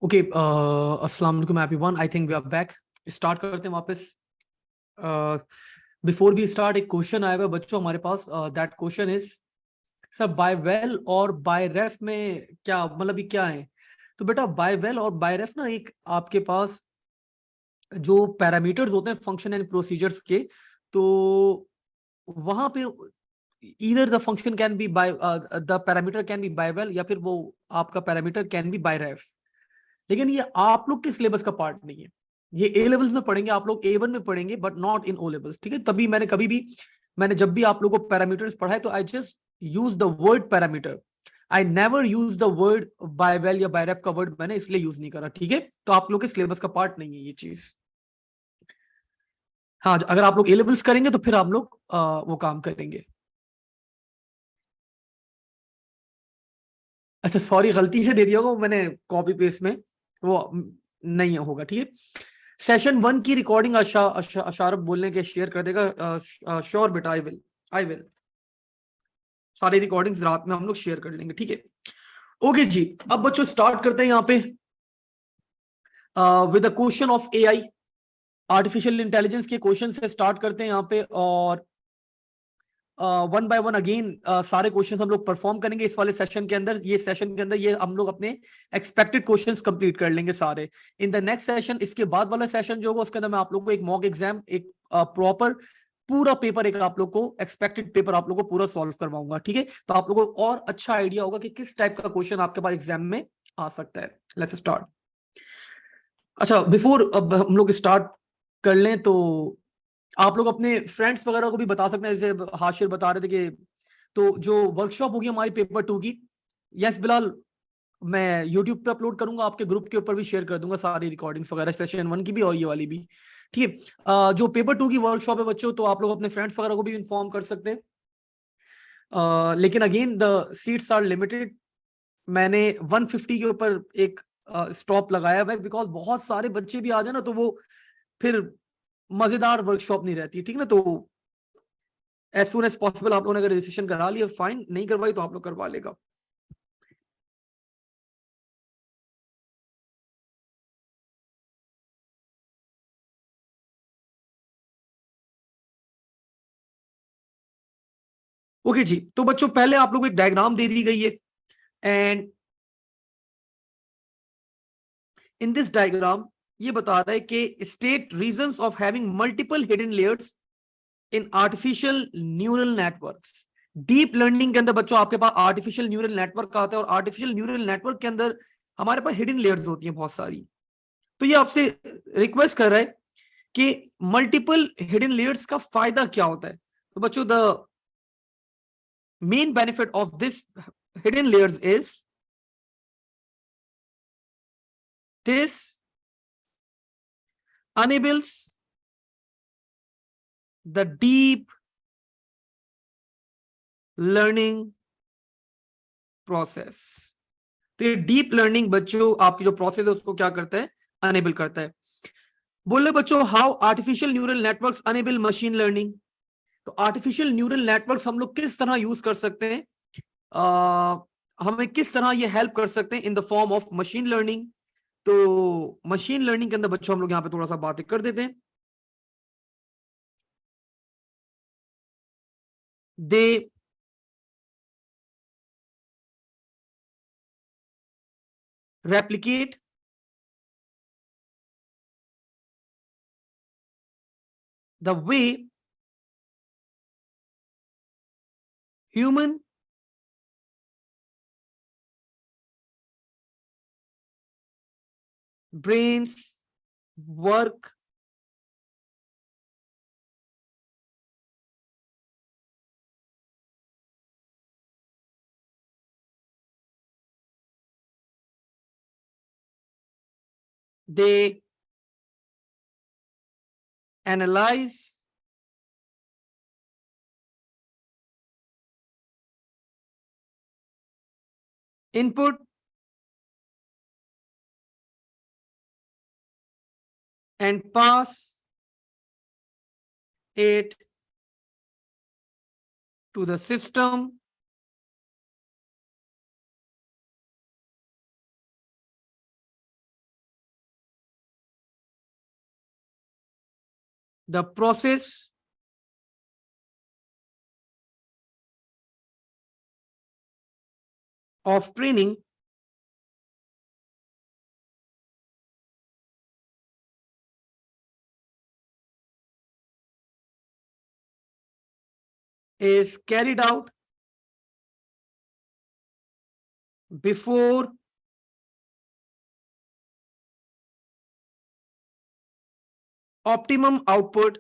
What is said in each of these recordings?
Okay, अस्सलाम वालेकुम everyone. I think we are back. Start करते हैं वापस। बिफोर वी स्टार्ट, एक क्वेश्चन आया हुआ है बच्चों हमारे पास। That question is, sir by val और बाय रेफ में क्या मतलब, ये क्या है? तो बेटा, बाय वेल और बाय रेफ ना, एक आपके पास जो पैरामीटर्स होते हैं फंक्शन एंड प्रोसीजर्स के, तो वहां पे either the function can be by the parameter can be by well, या फिर वो आपका पैरामीटर कैन बी बाय रेफ। लेकिन ये आप लोग के सिलेबस का पार्ट नहीं है। ये ए लेवल्स में पढ़ेंगे, आप लोग A1 में पढ़ेंगे, but not in O levels. ठीक है, तभी मैंने जब भी आप लोगों को पैरामीटर्स पढ़ाए तो I just use the word parameter. I never use the word by well या बाय रेफ का वर्ड मैंने इसलिए यूज नहीं करा। ठीक है, तो आप लोग के सिलेबस का पार्ट नहीं है ये चीज। हाँ, अगर आप लोग ए लेवल्स करेंगे तो फिर आप लोग वो काम करेंगे। अच्छा, सॉरी, गलती से दे दिया होगा मैंने कॉपी पेस्ट में, वो नहीं होगा। ठीक है, सेशन 1 की रिकॉर्डिंग अशारफ बोलने के शेयर कर देगा। श्योर बेटा, आई विल सारी रिकॉर्डिंग्स रात में हम लोग शेयर कर लेंगे। ठीक है, ओके जी। अब बच्चों स्टार्ट करते हैं यहाँ पे with the question of AI. Artificial intelligence के क्वेश्चन से स्टार्ट करते हैं यहाँ पे, और वन बाय वन अगेन सारे क्वेश्चन हम लोग परफॉर्म करेंगे इस वाले सेशन के अंदर। ये सेशन के अंदर ये हम लोग अपने एक्सपेक्टेड क्वेश्चंस कंप्लीट कर लेंगे सारे। इन द नेक्स्ट सेशन, इसके बाद वाला सेशन जो होगा उसके अंदर मैं आप लोग को एक मॉक एग्जाम, एक प्रॉपर पूरा पेपर, एक आप लोग को एक्सपेक्टेड पेपर आप लोग को पूरा सॉल्व करवाऊंगा। ठीक है, तो आप लोगों को और अच्छा आइडिया होगा कि किस टाइप का क्वेश्चन आपके पास एग्जाम में आ सकता है। Let's start. अच्छा, बिफोर अब हम लोग स्टार्ट कर लें तो आप लोग अपने फ्रेंड्स वगैरह को भी बता सकते हैं, जैसे हाशिर बता रहे थे कि तो जो वर्कशॉप होगी हमारी पेपर 2 की। यस बिलाल, मैं यूट्यूब पे अपलोड करूंगा, आपके ग्रुप के ऊपर भी शेयर कर दूंगा सारी रिकॉर्डिंग्स वगैरह, सेशन 1 की भी और ये वाली भी। ठीक है, जो पेपर 2 की वर्कशॉप है बच्चों, तो आप लोग अपने फ्रेंड्स वगैरह को भी इन्फॉर्म कर सकते हैं। लेकिन again the seats are limited. मैंने 150 के ऊपर एक स्टॉप लगाया है, बिकॉज बहुत सारे बच्चे भी आ जाए ना तो वो फिर मजेदार वर्कशॉप नहीं रहती। ठीक ना, तो एज सुन एज पॉसिबल आप लोगों ने अगर रजिस्ट्रेशन करा लिया फाइन, नहीं करवाई तो आप लोग करवा लेगा। ओके जी, तो बच्चों पहले आप लोग को एक डायग्राम दे दी गई है, एंड इन दिस डायग्राम ये बता रहा है कि state reasons of having multiple hidden layers in artificial neural networks. Deep learning के अंदर बच्चों आपके पास आर्टिफिशियल न्यूरल नेटवर्क आता है, और आर्टिफिशियल न्यूरल नेटवर्क के अंदर हमारे पास हिडन लेयर्स होती हैं बहुत सारी। तो ये आपसे रिक्वेस्ट कर रहा है कि मल्टीपल हिडन लेयर्स का फायदा क्या होता है। तो बच्चों, the main benefit of this hidden layers is this enables the deep learning process। तो ये डीप लर्निंग बच्चों आपकी जो प्रोसेस है उसको क्या करता है, अनेबल करता है। बोले बच्चों, how artificial neural networks enable machine learning. तो आर्टिफिशियल न्यूरल नेटवर्क्स हम लोग किस तरह यूज कर सकते हैं, हमें किस तरह ये हेल्प कर सकते हैं in the form of machine learning. तो मशीन लर्निंग के अंदर बच्चों हम लोग यहाँ पे थोड़ा सा बातें कर देते हैं। दे replicate the way human brains work they analyze input and pass it to the system The process of training is carried out before optimum output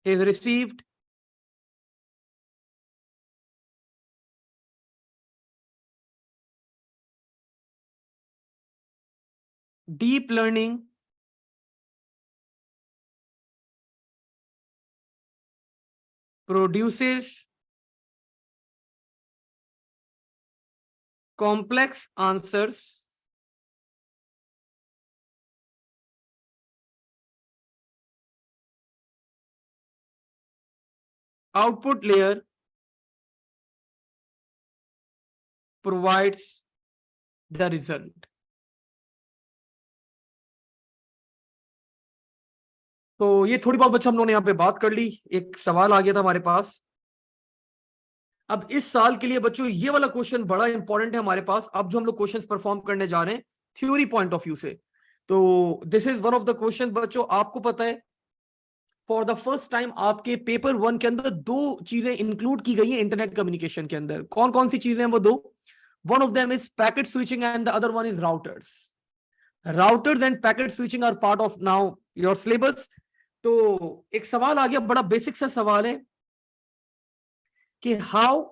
is received. Deep learning produces complex answers output layer provides the result. तो ये थोड़ी बहुत बच्चों हम लोगों ने यहाँ पे बात कर ली। एक सवाल आ गया था हमारे पास। अब इस साल के लिए बच्चों ये वाला क्वेश्चन बड़ा इंपॉर्टेंट है हमारे पास। अब जो हम लोग क्वेश्चंस परफॉर्म करने जा रहे हैं थ्योरी पॉइंट ऑफ व्यू से, तो this is one of the question बच्चों। आपको पता है फॉर द फर्स्ट टाइम आपके पेपर 1 के अंदर दो चीजें इंक्लूड की गई है इंटरनेट कम्युनिकेशन के अंदर। कौन कौन सी चीजें हैं वो दो? One of them is packet switching and the other one is routers. Routers and packet switching are part of now your syllabus. तो एक सवाल आ गया, बड़ा बेसिक सा सवाल है कि how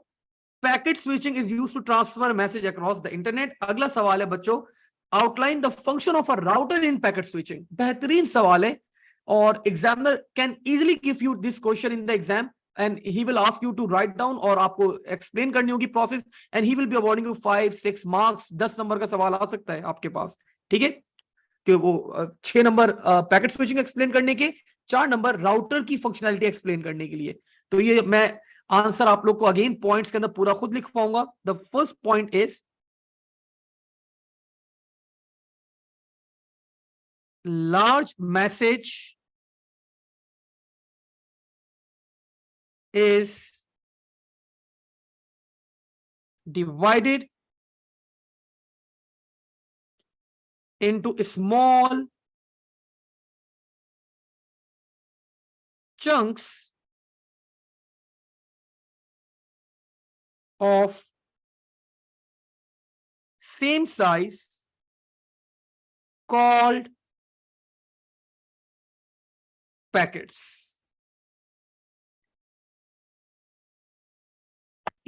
packet switching is used to transfer message across the internet. अगला सवाल है बच्चों, outline the function of a router in packet switching. बेहतरीन सवाल है और examiner can easily give you this question in the exam and he will ask you to write down, और आपको एक्सप्लेन करनी होगी process, and he will be awarding you 5-6 marks. 10 number का सवाल आ सकता है आपके पास, ठीक है? कि वो 6 नंबर पैकेट स्विचिंग एक्सप्लेन करने के, 4 नंबर राउटर की फंक्शनैलिटी एक्सप्लेन करने के लिए। तो ये मैं आंसर आप लोग को अगेन पॉइंट्स के अंदर पूरा खुद लिख पाऊंगा। The first point is large message is divided into small chunks of same size called packets.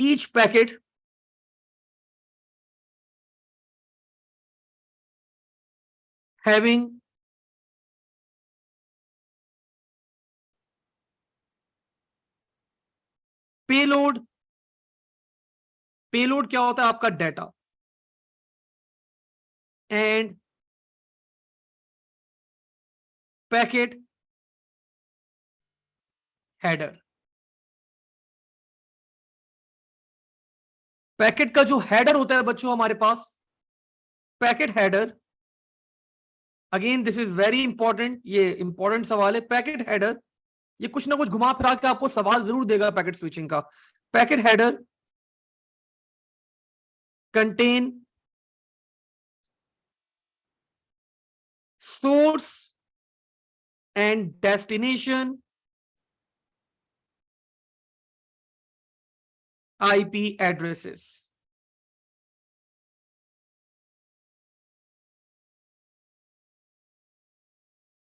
Each packet having payload. Payload क्या होता है? आपका data. And packet header. Packet का जो हेडर होता है बच्चों हमारे पास, packet header, again this is very important, ये इंपॉर्टेंट सवाल है। पैकेट हेडर ये कुछ ना कुछ घुमा फिरा के आपको सवाल जरूर देगा पैकेट स्विचिंग का। Packet header contain source and destination IP addresses.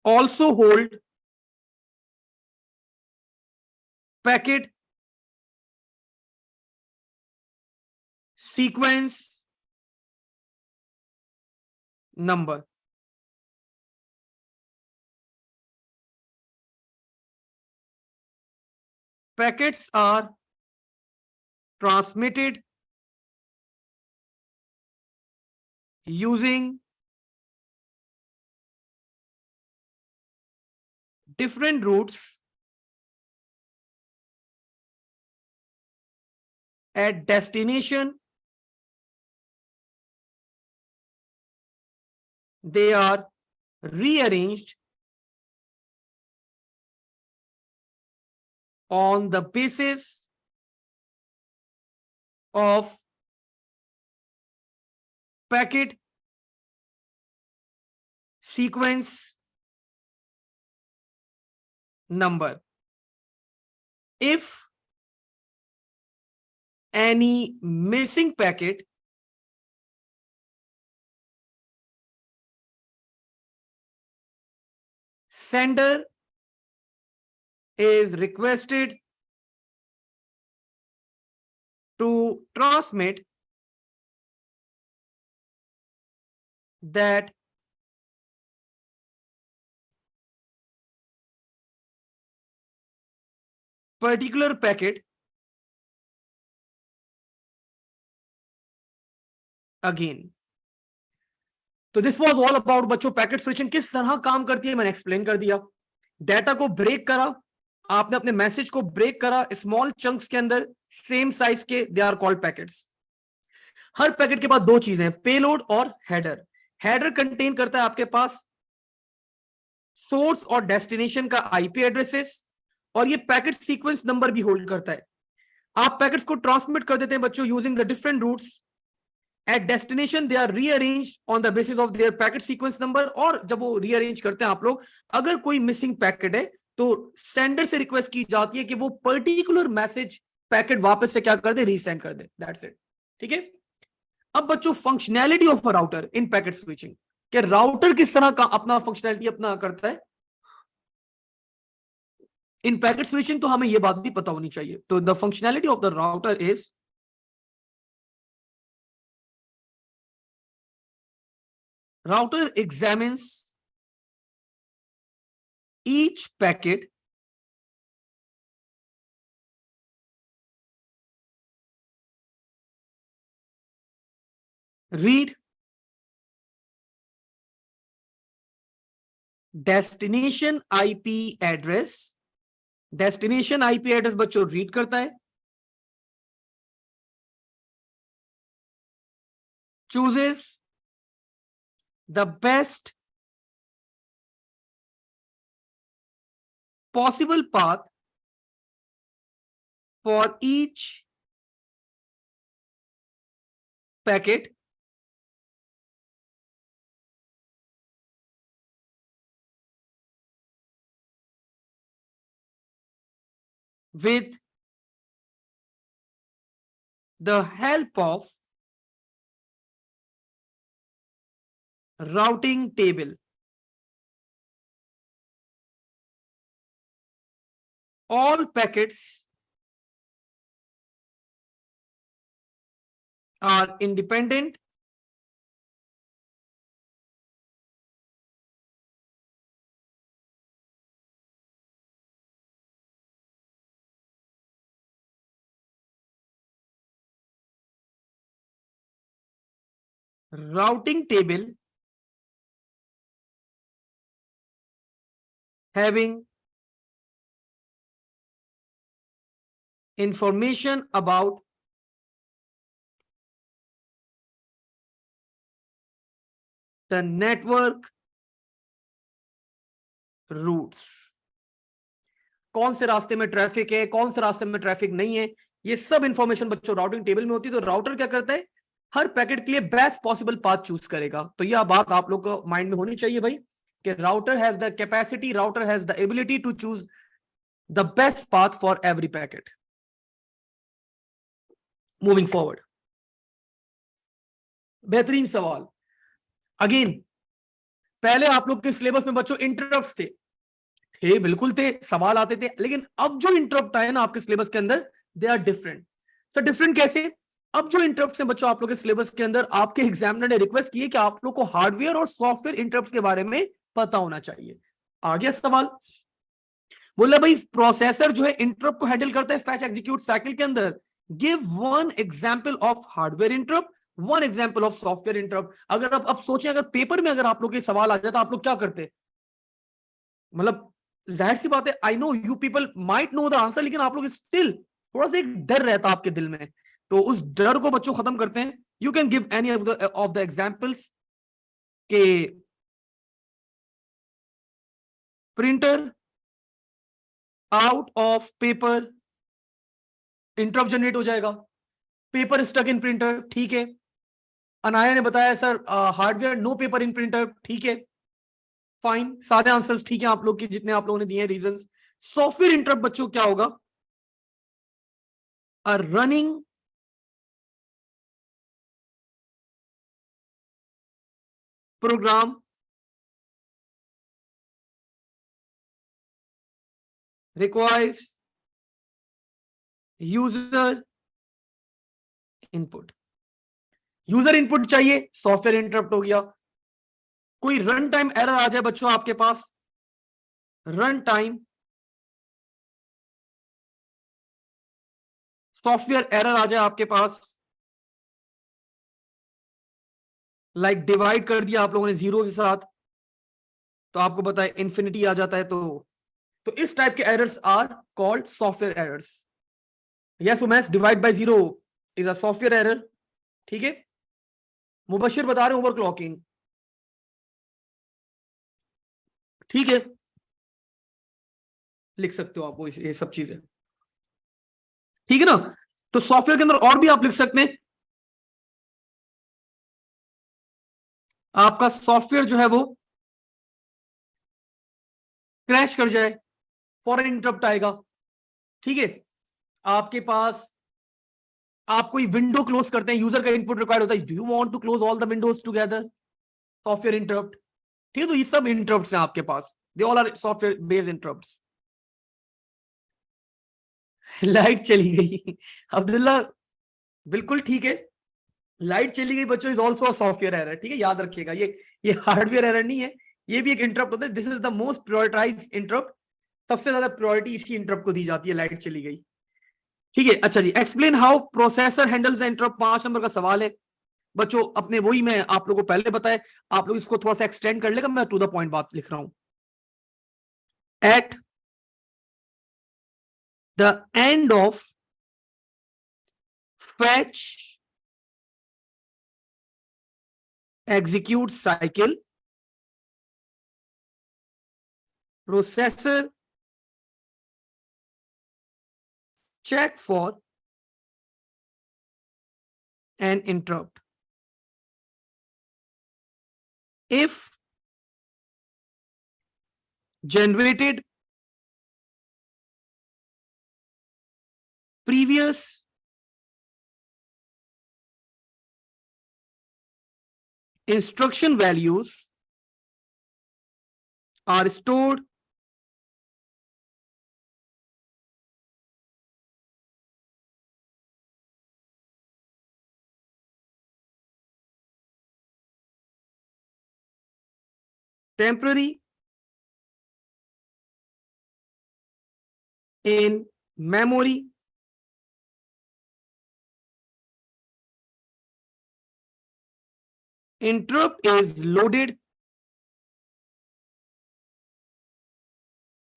Also hold packet sequence number. Packets are transmitted using different routes at destination they are rearranged on the basis of packet sequence number. If any missing packet sender is requested to transmit that particular packet again. तो this was all about बच्चों packet switching किस तरह काम करती है, मैंने explain कर दिया। डाटा को ब्रेक करा, आपने अपने मैसेज को ब्रेक करा स्मॉल चंक्स के अंदर, सेम साइज के, दे आर कॉल्ड पैकेट्स। हर पैकेट के पास दो चीजें हैं, पेलोड और हेडर। हेडर कंटेन करता है आपके पास सोर्स और डेस्टिनेशन का आईपी एड्रेसेस, और ये पैकेट सीक्वेंस नंबर भी होल्ड करता है। आप पैकेट्स को ट्रांसमिट कर देते हैं बच्चों using the different routes. At destination they are rearranged on the basis of their packet sequence number, और जब वो रीअरेंज करते हैं आप लोग, अगर कोई मिसिंग पैकेट है तो सेंडर से रिक्वेस्ट की जाती है कि वो पर्टिकुलर मैसेज पैकेट वापस से क्या कर दे, रीसेंड कर दे। दैट्स इट, ठीक है। अब बच्चों functionality of a router in packet switching, कि राउटर किस तरह का अपना फंक्शनैलिटी अपना करता है इन पैकेट स्विचिंग, तो हमें ये बात भी पता होनी चाहिए। तो the functionality of the router is router examines each packet read destination IP address, destination IP address बच्चों रीड करता है, chooses the best possible path for each packet with the help of routing table. All packets are independent routing table having information about the network routes. कौन से रास्ते में traffic है, कौन से रास्ते में ट्रैफिक नहीं है, ये सब इंफॉर्मेशन बच्चों राउटिंग टेबल में होती है। तो राउटर क्या करता है, हर पैकेट के लिए बेस्ट पॉसिबल पाथ चूज करेगा। तो यह बात आप लोग को माइंड में होनी चाहिए भाई, कि router has the capacity, router has the ability to choose the best path for every packet. Moving forward, बेहतरीन सवाल। अगेन पहले आप लोग के सिलेबस में बच्चों इंटरप्ट्स थे, बिल्कुल थे, सवाल आते थे, लेकिन अब जो इंटरप्ट आए ना आपके सिलेबस के अंदर, they are different. Sir different कैसे? अब जो इंटरप्ट हैं बच्चों आप लोग के सिलेबस के अंदर, आपके एग्जामिनर ने रिक्वेस्ट की है कि आप लोग को हार्डवेयर और सॉफ्टवेयर इंटरप्ट के बारे में पता होना चाहिए। आ गया सवाल, बोला भाई प्रोसेसर जो है इंटरप्ट को हैंडल करता है फैच एग्जीक्यूट साइकिल के अंदर। Give one example of hardware interrupt, one example of software interrupt. अगर अब सोचें, अगर पेपर में अगर आप लोग के सवाल आ जाता, आप लोग क्या करते? मतलब जाहिर सी बात है, I know you people might know the answer, लेकिन आप लोग स्टिल थोड़ा सा एक डर रहता आपके दिल में। तो उस डर को बच्चों खत्म करते हैं। You can give any of the examples के printer out of paper, interrupt generate हो जाएगा। पेपर स्टक इन प्रिंटर, ठीक है। अनाया ने बताया sir hardware no paper in printer, ठीक है, फाइन, सारे आंसर्स ठीक है आप लोग के जितने आप लोगों ने दिए रीजंस। सॉफ्टवेयर इंटरप्ट बच्चों क्या होगा? A running program requires user input. User input चाहिए, सॉफ्टवेयर इंटरप्ट हो गया। कोई रन टाइम एरर आ जाए बच्चों आपके पास, रन टाइम सॉफ्टवेयर एरर आ जाए आपके पास, लाइक डिवाइड कर दिया आप लोगों ने जीरो के साथ, तो आपको पता है इंफिनिटी आ जाता है, तो इस टाइप के errors are called software errors. Yes Umesh, divide by zero is a software error, ठीक है। मुबशिर बता रहे ओवर क्लॉकिंग, ठीक है, लिख सकते हो आप वो ये सब चीजें, ठीक है ना। तो सॉफ्टवेयर के अंदर और भी आप लिख सकते हैं, आपका सॉफ्टवेयर जो है वो क्रैश कर जाए, फॉरन इंटरप्ट आएगा, ठीक है। आपके पास आप कोई विंडो क्लोज करते हैं, यूजर का इनपुट रिक्वायर्ड होता है, do you want to close all the windows together, software interrupt, ठीक है। तो ये सब इंटरप्ट्स हैं आपके पास, they all are software based interrupts. Light चली गई अब्दुल्ला, बिल्कुल ठीक है, लाइट चली गई बच्चों इज ऑल्सो सॉफ्टवेयर एरर, ठीक है, याद रखिएगा, ये हार्डवेयर एरर नहीं है, ये भी एक इंटरप्ट होता है। This is the most prioritize interrupt, सबसे ज्यादा प्रायोरिटी इसी इंटरप्ट को दी जाती है, लाइट चली गई, ठीक है। अच्छा जी, explain how processor handles the interrupt, 5 number का सवाल है बच्चों। अपने वही मैं आप लोगों को पहले बताया, आप लोग इसको थोड़ा सा एक्सटेंड कर लेगा, मैं टू द पॉइंट बात लिख रहा हूं। At the end of fetch execute cycle, processor check for an interrupt. If generated previous instruction values are stored temporary in memory, interrupt is loaded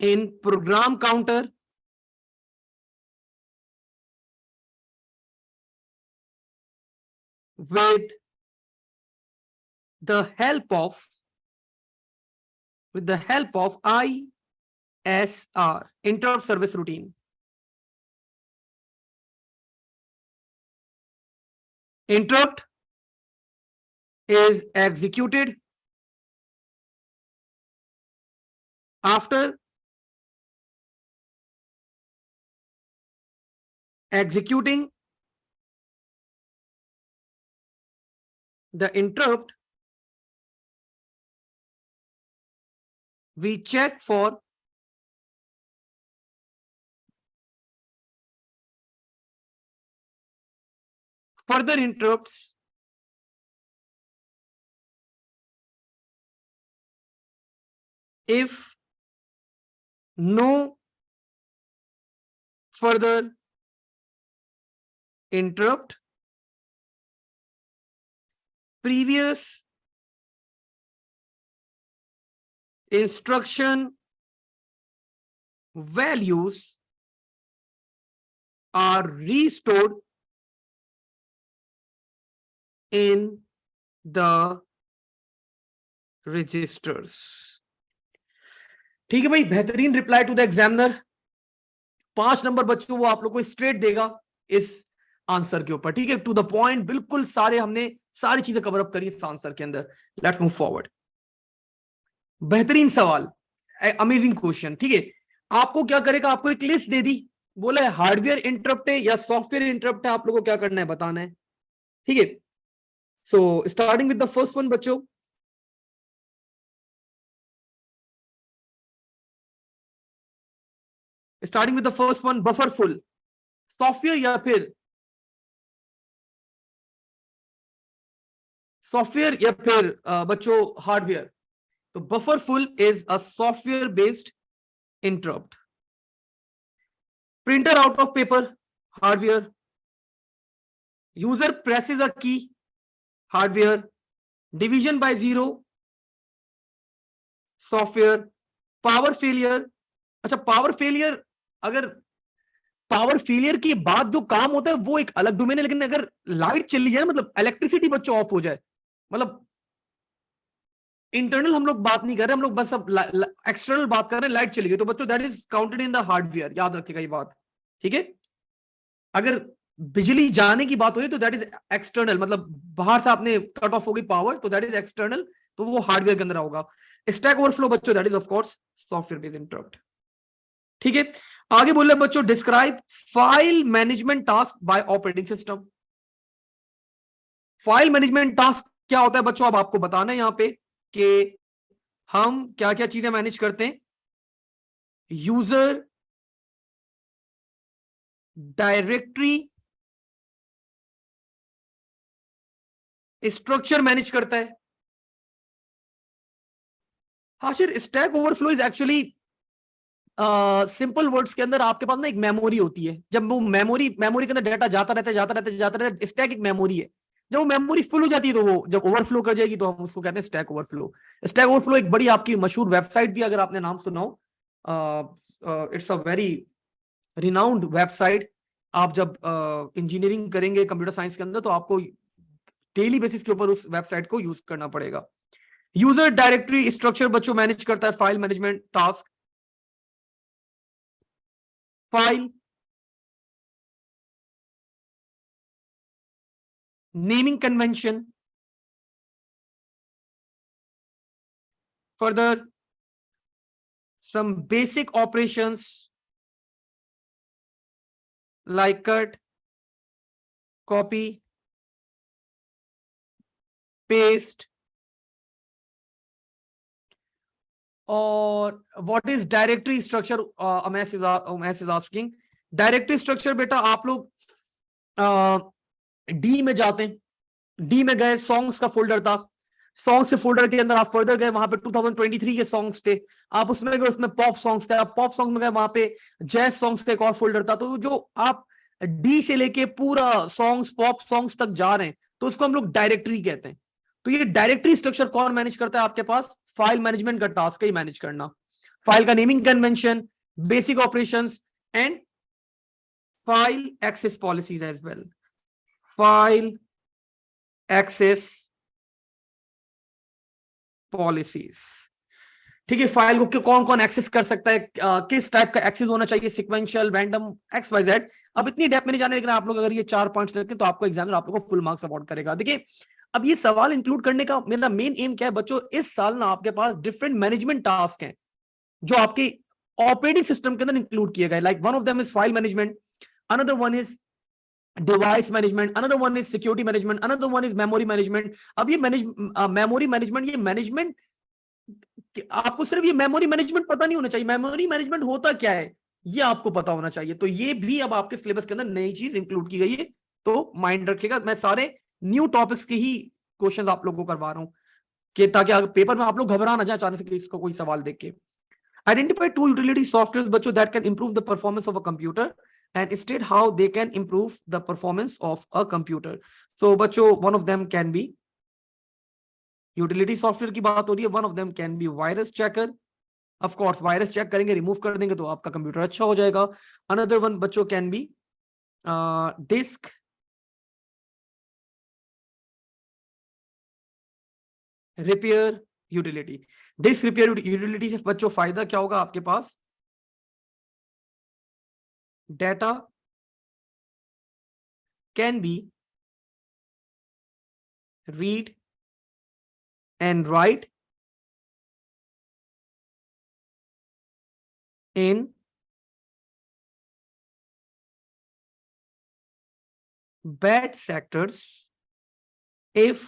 in program counter with the help of ISR, interrupt service routine. Interrupt is executed after executing the interrupt, we check for further interrupts if no further interrupt, previous instruction values are restored in the registers, ठीक है भाई, बेहतरीन reply to the examiner. 5 number बच्चों वो आप लोग को straight देगा इस आंसर के ऊपर। ठीक है, टू द पॉइंट, बिल्कुल सारे हमने सारी चीजें कवर अप करी इस आंसर के अंदर। Let's move forward. बेहतरीन सवाल, अमेजिंग क्वेश्चन। ठीक है, आपको क्या करेगा, आपको एक लिस्ट दे दी, बोला है हार्डवेयर इंटरप्ट है या सॉफ्टवेयर इंटरप्ट है, आप लोगों को क्या करना है, बताना है। ठीक है, so starting with the first one बच्चों, starting with the first one, buffer full software या फिर बच्चों हार्डवेयर। तो buffer full is a software based interrupt. Printer out of paper, hardware. User presses a key, hardware. Division by zero, software. Power failure, अच्छा power failure, अगर power failure के बाद जो काम होता है वो एक अलग डोमेन है, लेकिन अगर लाइट चली जाए, मतलब इलेक्ट्रिसिटी बच्चों ऑफ हो जाए, मतलब इंटरनल हम लोग बात नहीं कर रहे, हम लोग बस अब एक्सटर्नल बात कर रहे हैं, लाइट चली गई तो बच्चों that is counted in the hardware, याद रखिएगा ये बात। ठीक है, अगर बिजली जाने की बात हो रही तो दैट इज एक्सटर्नल, मतलब बाहर से आपने कट ऑफ हो गई पावर, तो दैट इज एक्सटर्नल, तो वो हार्डवेयर के अंदर होगा। स्टैक ओवरफ्लो बच्चों that is of course software based interrupt. ठीक है, आगे बोल रहे बच्चों, describe file management task by operating system. File management task क्या होता है बच्चों, अब आपको बताना है यहां पे कि हम क्या क्या चीजें मैनेज करते हैं। यूजर डायरेक्टरी स्ट्रक्चर मैनेज करता है। हाँ sir, stack overflow is actually simple words के अंदर आपके पास ना एक मेमोरी होती है, जब वो मेमोरी के अंदर डाटा जाता रहता है, स्टैक एक मेमोरी है। जब वो मेमोरी फुल हो जाती है तो वो जब ओवरफ्लो कर जाएगी तो हम उसको कहते हैं स्टैक ओवरफ्लो। स्टैक ओवरफ्लो एक बड़ी आपकी मशहूर वेबसाइट भी, अगर आपने नाम सुना हो, it's a very renowned website. आप जब इंजीनियरिंग करेंगे कंप्यूटर साइंस के अंदर तो आपको डेली बेसिस के ऊपर उस वेबसाइट को यूज करना पड़ेगा। यूजर डायरेक्टरी स्ट्रक्चर बच्चों मैनेज करता है file management task. File naming convention, further some basic operations like cut, copy, paste, और what is directory structure, Umesh is asking। Directory structure बेटा आप लोग डी में जाते हैं, डी में गए, सॉन्ग्स का फोल्डर था, सॉन्ग्स के फोल्डर के अंदर आप फर्दर गए, वहां पे 2023 के सॉन्ग्स थे, आप उसमें गए, उसमें पॉप सॉन्ग्स थे, आप पॉप सॉन्ग में गए, वहां पे जैज सॉन्ग्स का एक और फोल्डर था। तो जो आप डी से लेके पूरा सॉन्ग्स पॉप सॉन्ग्स तक जा रहे हैं तो उसको हम लोग डायरेक्टरी कहते हैं। तो ये डायरेक्टरी स्ट्रक्चर कौन मैनेज करता है आपके पास, फाइल मैनेजमेंट का टास्क है मैनेज करना। फाइल का naming convention, basic operations and file access policies as well. File access policies, ठीक है, फाइल को कौन कौन एक्सेस कर सकता है, किस टाइप का एक्सेस होना चाहिए, sequential, random, X Y Z. अब इतनी डेप्थ में नहीं जाने, लेकिन आप लोग अगर ये 4 पॉइंट्स देखें तो आपको एग्जामिनर आप लोग को फुल मार्क्स अवार्ड करेगा। देखिए, अब ये सवाल इंक्लूड करने का मेरा मेन एम क्या है बच्चों, इस साल ना आपके पास डिफरेंट मैनेजमेंट टास्क हैं जो आपके ऑपरेटिंग सिस्टम के अंदर इंक्लूड किए गए। Like one of them is file management, another one is device management, another one is security management, another one is memory management. अब ये मेमोरी मैनेजमेंट, ये मैनेजमेंट आपको सिर्फ ये मेमोरी मैनेजमेंट पता नहीं होना चाहिए, मेमोरी मैनेजमेंट होता क्या है ये आपको पता होना चाहिए। तो ये भी अब आपके सिलेबस के अंदर नई चीज इंक्लूड की गई है, तो माइंड रखिएगा। मैं सारे न्यू टॉपिक्स के ही क्वेश्चंस आप लोगों को करवा रहा हूं कि ताकि पेपर में आप लोग घबरा ना जाए अचानक से इसका कोई सवाल देख के। आइडेंटिफाई टू यूटिलिटी सॉफ्टवेयर बच्चों that can improve the performance of a computer and state how they can improve the performance of a computer. So बच्चों one of them can be, utility software की बात हो रही है, one of them can be virus checker. Of course virus check करेंगे, remove कर देंगे तो आपका कंप्यूटर अच्छा हो जाएगा। अनदर वन बच्चों can be disk repair utility. Disk repair utility से बच्चों फायदा क्या होगा आपके पास? Data can be read and write in bad sectors if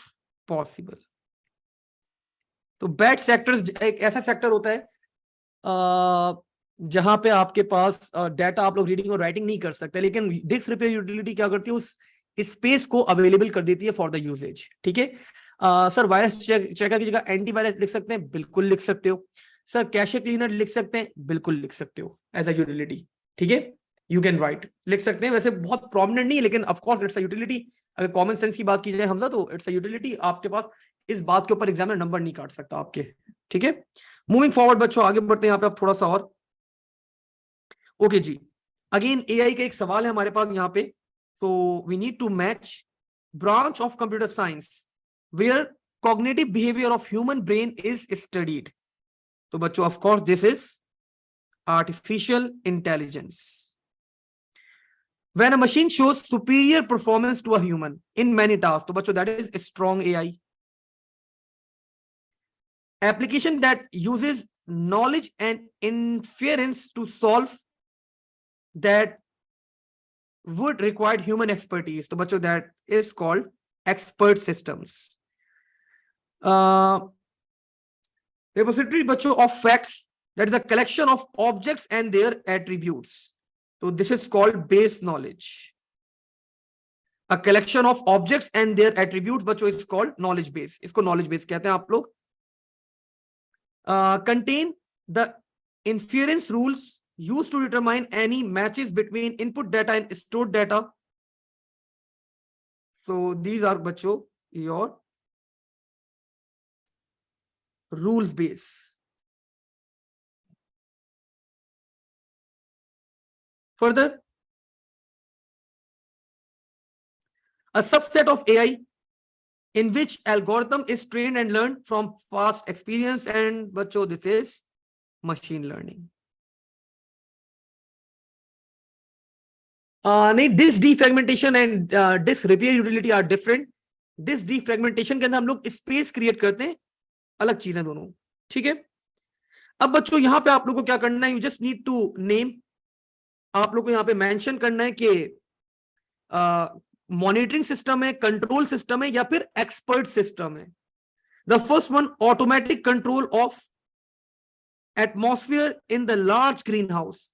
possible। तो बैड सेक्टर्स एक ऐसा सेक्टर होता है जहां पे आपके पास डाटा आप लोग रीडिंग और राइटिंग नहीं कर सकते, लेकिन डिस्क रिपेयर यूटिलिटी क्या करती है, उस स्पेस को अवेलेबल कर देती है फॉर द यूजेज। ठीक है सर, वायरस चेकर की जगह एंटीवायरस लिख सकते हैं? बिल्कुल लिख सकते हो। सर कैशे क्लीनर लिख सकते हैं? बिल्कुल लिख सकते हो एज अ यूटिलिटी। ठीक है, यू कैन राइट, लिख सकते हैं। वैसे बहुत प्रोमिनेंट नहीं है, लेकिन ऑफकोर्स इट्स अ यूटिलिटी। अगर कॉमन सेंस की बात की जाए हमजा, तो इट्स अ यूटिलिटी। आपके पास इस बात के ऊपर एग्जामिनर नंबर नहीं काट सकता आपके। ठीक है, मूविंग फॉरवर्ड बच्चों, आगे बढ़ते हैं यहाँ पे आप थोड़ा सा और। ओके जी, अगेन एआई का एक सवाल है हमारे पास यहाँ पे। तो we need to match branch of computer science where cognitive behaviour of human brain is studied. तो बच्चों of course this is artificial intelligence. When a machine shows superior performance to a human in many tasks, तो बच्चों that is a strong AI. Application that uses knowledge and inference to solve that would require human expertise, तो बच्चों that is called expert systems. Repository बच्चों of facts, that is a collection of objects and their attributes. So this is called base knowledge. A collection of objects and their attributes बच्चों is called knowledge base. इसको knowledge base कहते हैं आप लोग. Contain the inference rules used to determine any matches between input data and stored data. So these are बच्चों your rules base. Further, a subset of AI in which algorithm is trained and learned from past experience, and बच्चों this is machine learning. नहीं, disk defragmentation and disk repair utility are different. Disk defragmentation के अंदर हम लोग space create करते हैं, अलग चीजें दोनों। ठीक है, अब बच्चों यहां पे आप लोगों को क्या करना है, you just need to name. आप लोग को यहां पे मेंशन करना है कि मॉनिटरिंग सिस्टम है, कंट्रोल सिस्टम है, या फिर एक्सपर्ट सिस्टम है। The first one, automatic control of atmosphere in the large green house.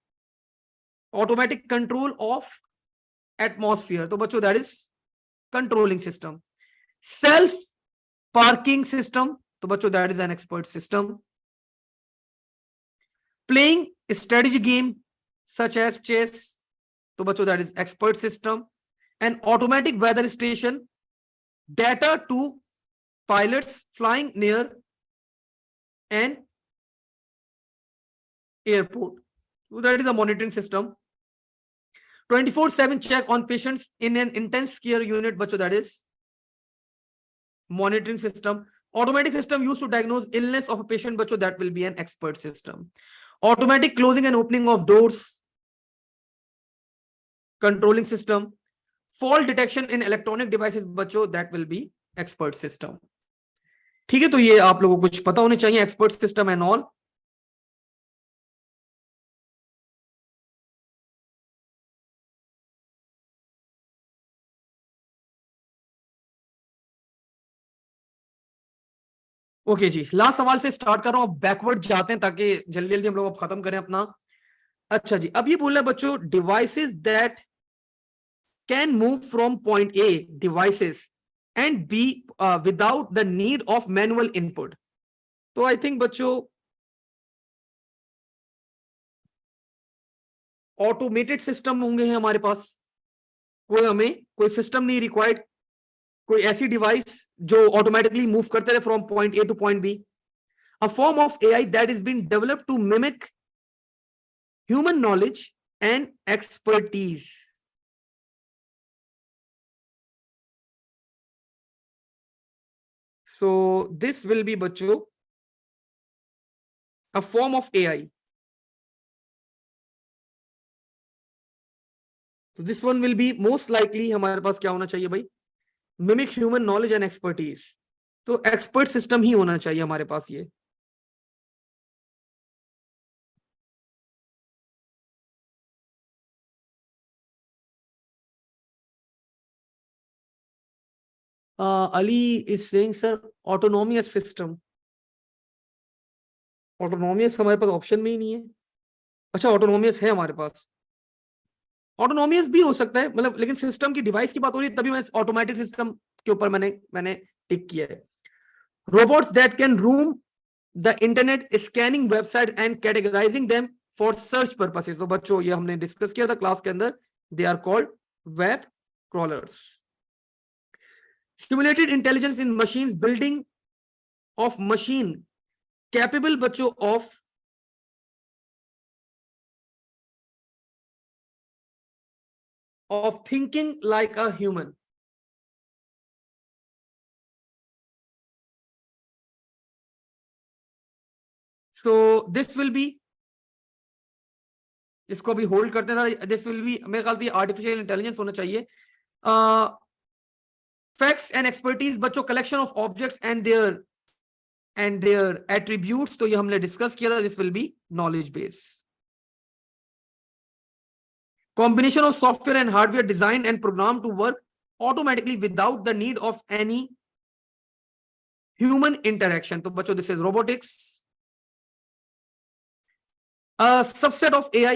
Automatic control of atmosphere, तो बच्चों that is controlling system. Self parking system, तो बच्चों that is an expert system. Playing strategy game such as chess, तो बच्चों that is expert system. And automatic weather station, data to pilots flying near an airport, so that is a monitoring system. 24/7 check on patients in an intense care unit, बच्चों that is monitoring system. Automatic system used to diagnose illness of a patient, बच्चों that will be an expert system. Automatic closing and opening of doors, controlling system. Fault detection in electronic devices, बच्चों that will be expert system. ठीक है, तो ये आप लोगों को कुछ पता होने चाहिए expert system and all. Okay जी, लास्ट सवाल से स्टार्ट कर रहा हूं, बैकवर्ड जाते हैं ताकि जल्दी जल्दी हम लोग खत्म करें अपना। अच्छा जी, अब ये बोल रहे हैं बच्चों, devices that can move from point A, devices and B without the need of manual input. तो आई थिंक बच्चों ऑटोमेटेड सिस्टम होंगे हैं हमारे पास, हमें कोई सिस्टम नहीं रिक्वायर्ड, कोई ऐसी डिवाइस जो ऑटोमेटिकली मूव करते रहे from point A to point B. A form of AI that is been developed to mimic human knowledge and expertise. So this will be बच्चों a form of AI. So this one will be most likely हमारे पास क्या होना चाहिए भाई, mimic human knowledge and expertise. तो expert system ही होना चाहिए हमारे पास ये. Ali is saying sir autonomous system. Autonomous हमारे पास ऑप्शन में ही नहीं है. अच्छा ऑटोनोमियस है हमारे पास. ऑटोनोमियस भी हो सकता है मतलब, लेकिन सिस्टम की डिवाइस की बात हो रही है तभी मैं ऑटोमेटिक सिस्टम के ऊपर मैंने टिक किया है. Robots that can room the internet, scanning website and categorising them for search purposes. तो बच्चों ये हमने डिस्कस किया था क्लास के अंदर, they are called web crawlers. Simulated intelligence in machines, building of machine capable बच्चों of thinking like a human. So this will be, इसको भी होल्ड करते हैं. दिस विल बी मेरे ख्याल से आर्टिफिशियल इंटेलिजेंस होना चाहिए. फैक्ट्स एंड एक्सपर्टीज बच्चों, collection of objects and their attributes. तो ये हमने डिस्कस किया था. This will be knowledge base. Combination of software and hardware designed and programmed to work automatically without the need of any human interaction. तो बच्चों this is robotics. A subset of AI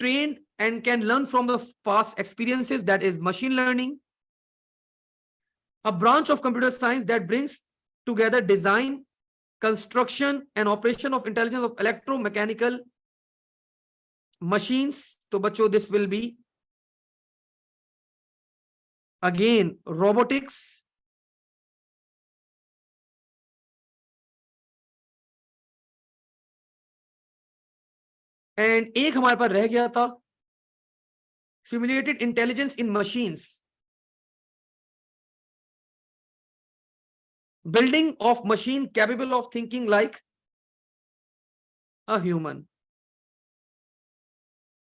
trained and can learn from the past experiences, that is machine learning. A branch of computer science that brings together design, construction and operation of intelligence of electromechanical machines. तो बच्चों this will be again robotics. And एक हमारे पास रह गया था simulated intelligence in machines, building of machine capable of thinking like a human.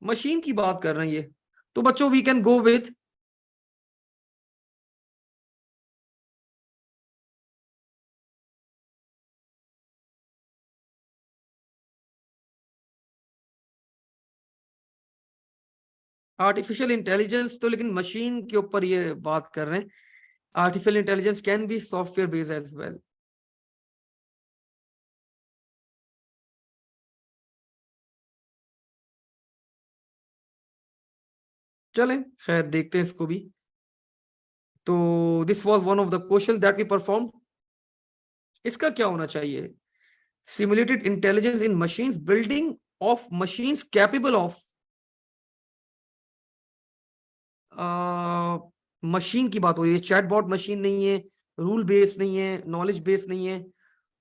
Machine की बात कर रहे हैं ये. तो बच्चों we can go with artificial intelligence. तो लेकिन मशीन के ऊपर ये बात कर रहे हैं. Artificial intelligence can be software based as well. चलें खैर देखते हैं इसको भी. तो this was one of the question that we perform. इसका क्या होना चाहिए? Simulated intelligence in machines, building of machines capable of. Machine की बात हो रही है, चैटबॉट मशीन नहीं है, रूल बेस नहीं है, नॉलेज बेस नहीं है.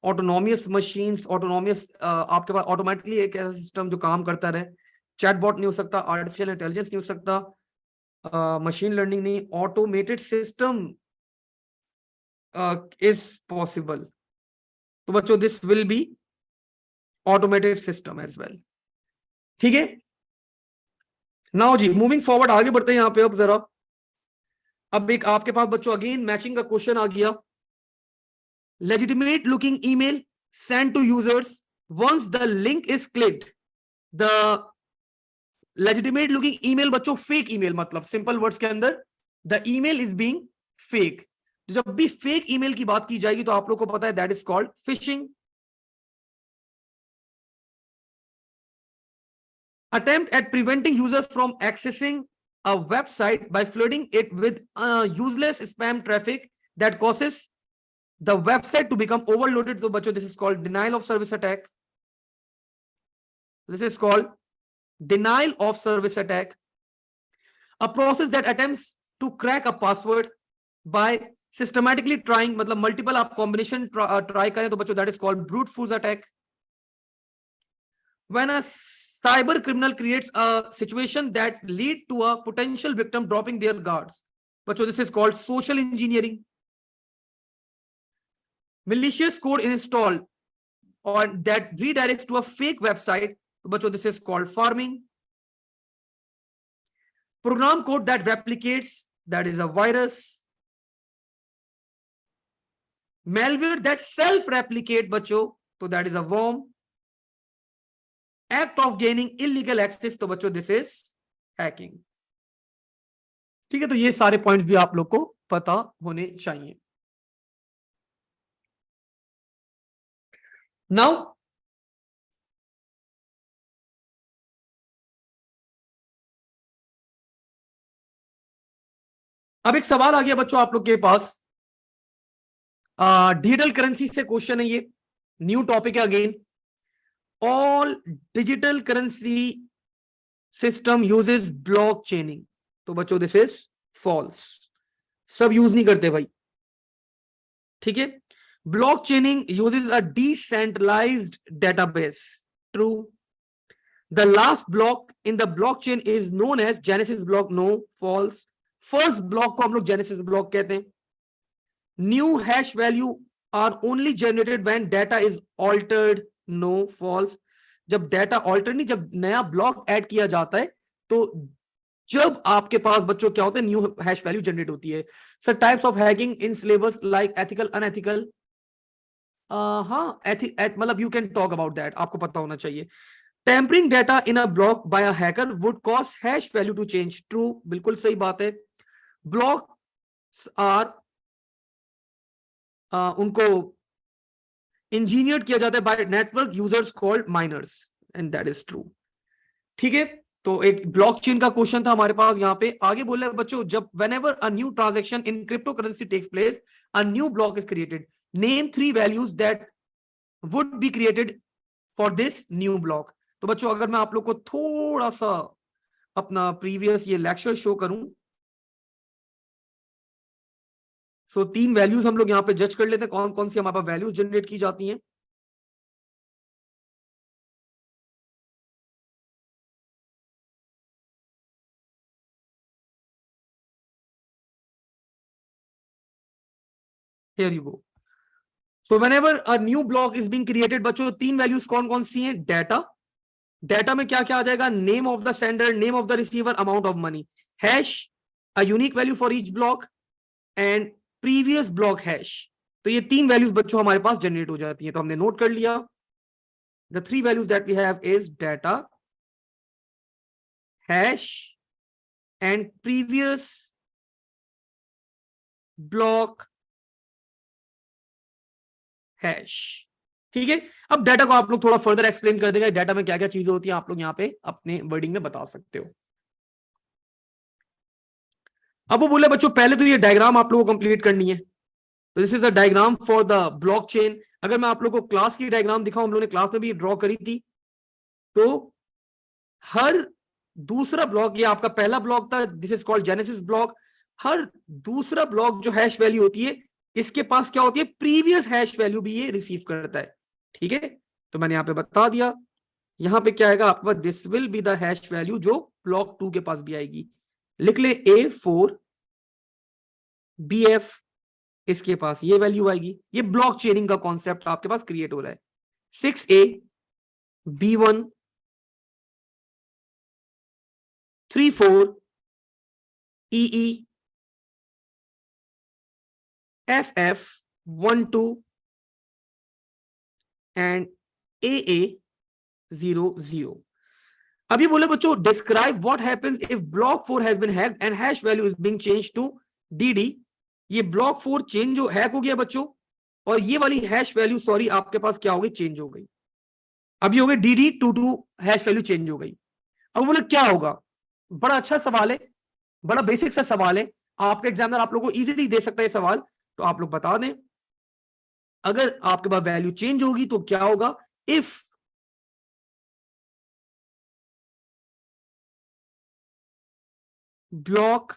ऑटोनॉमियस मशीन्स, ऑटोनॉमियस आपके पास ऑटोमेटिकली एक ऐसा सिस्टम जो काम करता रहे. चैटबॉट नहीं हो सकता, आर्टिफिशियल इंटेलिजेंस नहीं हो सकता, मशीन लर्निंग नहीं, ऑटोमेटेड सिस्टम इज पॉसिबल. तो बच्चों this will be automated system as well. ठीक है. नाउ जी मूविंग फॉरवर्ड, आगे बढ़ते हैं. यहां पे अब जरा अब एक आपके पास बच्चों अगेन मैचिंग का क्वेश्चन आ गया. Legitimate looking email send to users once the link is clicked. The legitimate looking email बच्चों फेक ईमेल, मतलब सिंपल वर्ड्स के अंदर the email is being fake. जब भी फेक ईमेल की बात की जाएगी तो आप लोग को पता है that is called fishing. Attempt at preventing user from accessing a website by flooding it with useless spam traffic that causes the website to become overloaded. So bachcho, this is called denial of service attack. This is called denial of service attack. A process that attempts to crack a password by systematically trying, मतलब multiple आप combination try करें तो बच्चों that is called brute force attack. When a cyber criminal creates a situation that lead to a potential victim dropping their guards. But this is called social engineering. Malicious code installed or that redirects to a fake website, तो बच्चों this is called farming. Program code that replicates, that is a virus. Malware that self replicate बच्चों, तो that is a worm. Act of gaining illegal access, तो बच्चों this is hacking. ठीक है, तो ये सारे पॉइंट्स भी आप लोग को पता होने चाहिए. नाउ अब एक सवाल आ गया बच्चों आप लोग के पास. डिजिटल करेंसी से क्वेश्चन है ये, न्यू टॉपिक है again. All digital currency system uses block chaining, तो बच्चों दिस इज फॉल्स. सब यूज नहीं करते भाई. ठीक है. Block chaining uses a decentralised database. True. The last block in the blockchain is known as genesis block. No, false. First block को हम लोग जेनेसिस ब्लॉक कहते हैं. New hash value are only generated when data is altered. No, false. जब data alter नहीं, जब नया block add किया जाता है तो जब आपके पास बच्चों क्या होता है, न्यू हैश वैल्यू जनरेट होती है. Sir types of hacking in syllabus like ethical, unethical. हाँ, मतलब you can talk about that, आपको पता होना चाहिए. Tampering data in a block by a hacker would cause hash value to change. True, बिल्कुल सही बात है. ब्लॉक्स आर उनको इंजीनियर किया जाता है by network users called miners, and that is true. ठीक है, तो एक ब्लॉकचेन का क्वेश्चन था हमारे पास. यहां पे आगे बोल रहे बच्चों, जब whenever a new transaction in crypto currency takes place, a new block is created. Name 3 values that would be created for this new block. तो बच्चों अगर मैं आप लोग को थोड़ा सा अपना प्रीवियस ये लेक्चर शो करूं, सो 3 वैल्यूज हम लोग यहां पे जज कर लेते हैं, कौन कौन सी हमारे पास वैल्यूज जनरेट की जाती हैं. Here you go. So whenever a new block is being created, बच्चों 3 वैल्यूज कौन कौन सी हैं. डाटा, डाटा में क्या क्या आ जाएगा, name of the sender, name of the receiver, amount of money. Hash, a unique value for each block, and previous block hash. तो ये 3 वैल्यूज बच्चों हमारे पास जनरेट हो जाती हैं. तो हमने नोट कर लिया. The 3 values that we have is data, hash and previous block hash. ठीक है. अब डाटा को आप लोग थोड़ा फर्दर एक्सप्लेन कर देगा, डाटा में क्या क्या चीजें होती हैं आप लोग यहाँ पे अपने वर्डिंग में बता सकते हो. अब वो बोले बच्चों पहले तो ये डायग्राम आप लोगों को कंप्लीट करनी है. तो this is a diagram for the blockchain. अगर मैं आप लोगों को क्लास की डायग्राम दिखाऊं, हम लोगों ने क्लास में भी ड्रॉ करी थी. तो हर दूसरा ब्लॉक, ये आपका पहला ब्लॉक था, this is called genesis block. हर दूसरा ब्लॉक जो हैश वैल्यू होती है, इसके पास क्या होती है, प्रीवियस हैश वैल्यू भी ये रिसीव करता है. ठीक है, तो मैंने यहां पे बता दिया. यहां पे क्या आएगा आपके पास, this will be the hash value जो ब्लॉक 2 के पास भी आएगी. लिख ले A4 BF, इसके पास ये वैल्यू आएगी. ये ब्लॉक चेनिंग का कॉन्सेप्ट आपके पास क्रिएट हो रहा है. 6A B1 34 EE FF 12 and AA00. अभी बोले बच्चों, describe what happens if block 4 has been hacked and hash value is being changed to DD. ये ब्लॉक 4 चेंज जो हैक हो गया बच्चों, और ये वाली हैश वैल्यू सॉरी आपके पास क्या हो गई, चेंज हो गई. अभी हो गई DD22, हैश वैल्यू चेंज हो गई. अब बोले क्या होगा. बड़ा अच्छा सवाल है, बड़ा बेसिक सा सवाल है. आपका एग्जामिनर आप लोगों को इजीली दे सकता है सवाल. तो आप लोग बता दें, अगर आपके पास वैल्यू चेंज होगी तो क्या होगा. If block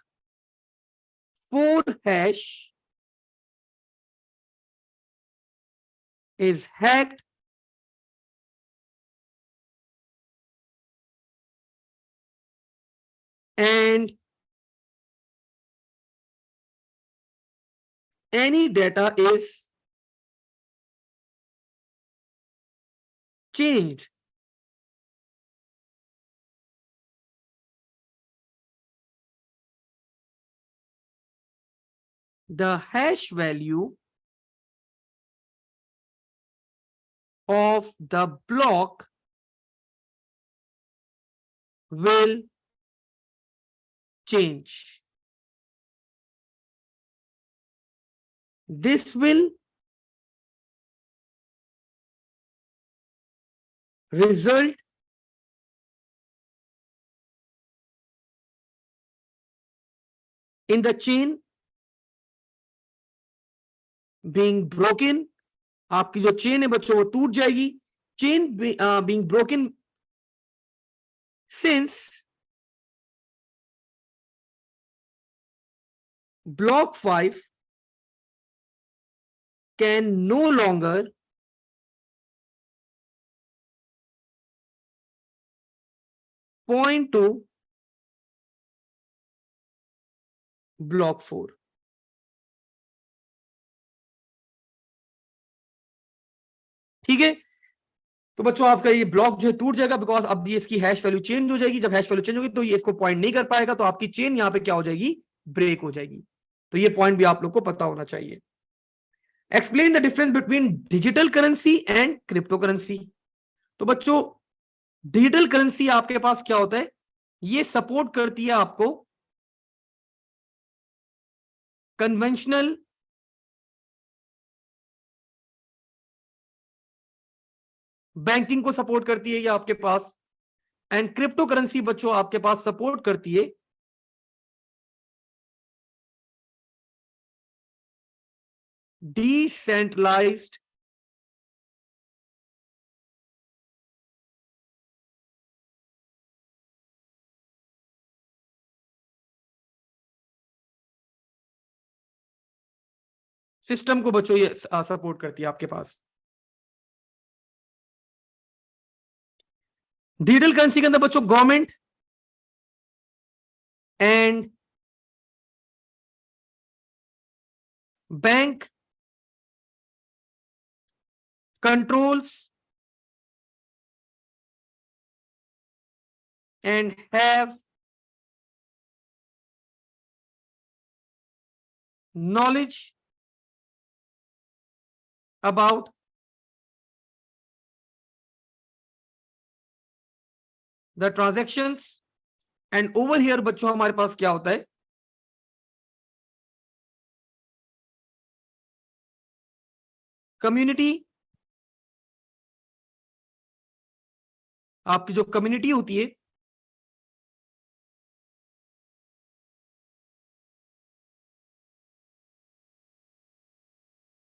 4 hash is hacked and any data is changed the hash value of the block will change. This will result in the chain being broken. आपकी जो चेन है बच्चों वो टूट जाएगी. Chain being broken since block 5 can no longer point to block 4. ठीक है, तो बच्चों आपका ये ब्लॉक जो है टूट जाएगा बिकॉज अब ये इसकी हैश वैल्यू चेंज हो जाएगी. जब हैश वैल्यू चेंज होगी तो ये इसको पॉइंट नहीं कर पाएगा, तो आपकी चेन यहां पे क्या हो जाएगी, ब्रेक हो जाएगी. तो ये पॉइंट भी आप लोग को पता होना चाहिए. Explain the difference between digital currency and crypto currency. तो बच्चों डिजिटल करेंसी आपके पास क्या होता है, ये सपोर्ट करती है आपको कन्वेंशनल बैंकिंग को सपोर्ट करती है ये आपके पास. एंड क्रिप्टो करेंसी बच्चों आपके पास सपोर्ट करती है डिसेंट्रलाइज्ड सिस्टम को बच्चों ये सपोर्ट करती है आपके पास. डिजिटल करेंसी के अंदर बच्चों government and bank controls and have knowledge about the transactions. and over here बच्चों हमारे पास क्या होता है, कम्युनिटी. आपकी जो कम्युनिटी होती है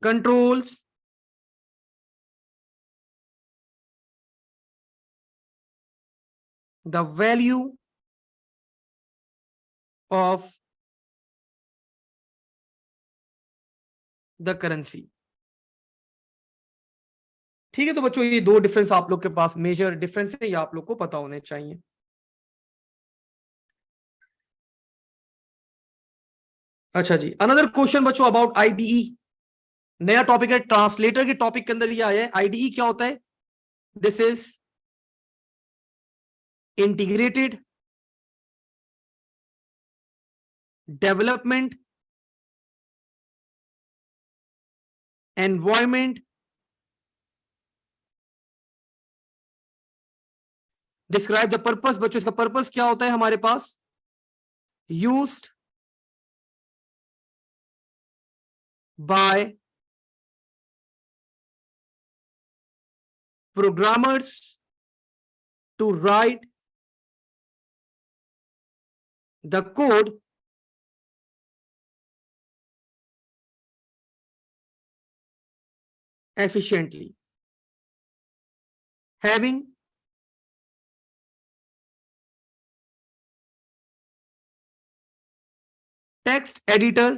controls the value of the currency. ठीक है, तो बच्चों ये दो डिफरेंस आप लोग के पास मेजर डिफरेंस है, ये आप लोग को पता होने चाहिए. अच्छा जी, अनदर क्वेश्चन बच्चों अबाउट आईडीई. नया टॉपिक है, ट्रांसलेटर के टॉपिक के अंदर ये आया है. आईडीई क्या होता है, this is integrated development environment. Describe the purpose. बच्चों इसका पर्पस क्या होता है हमारे पास, used by programmers to write the code efficiently, having text editor,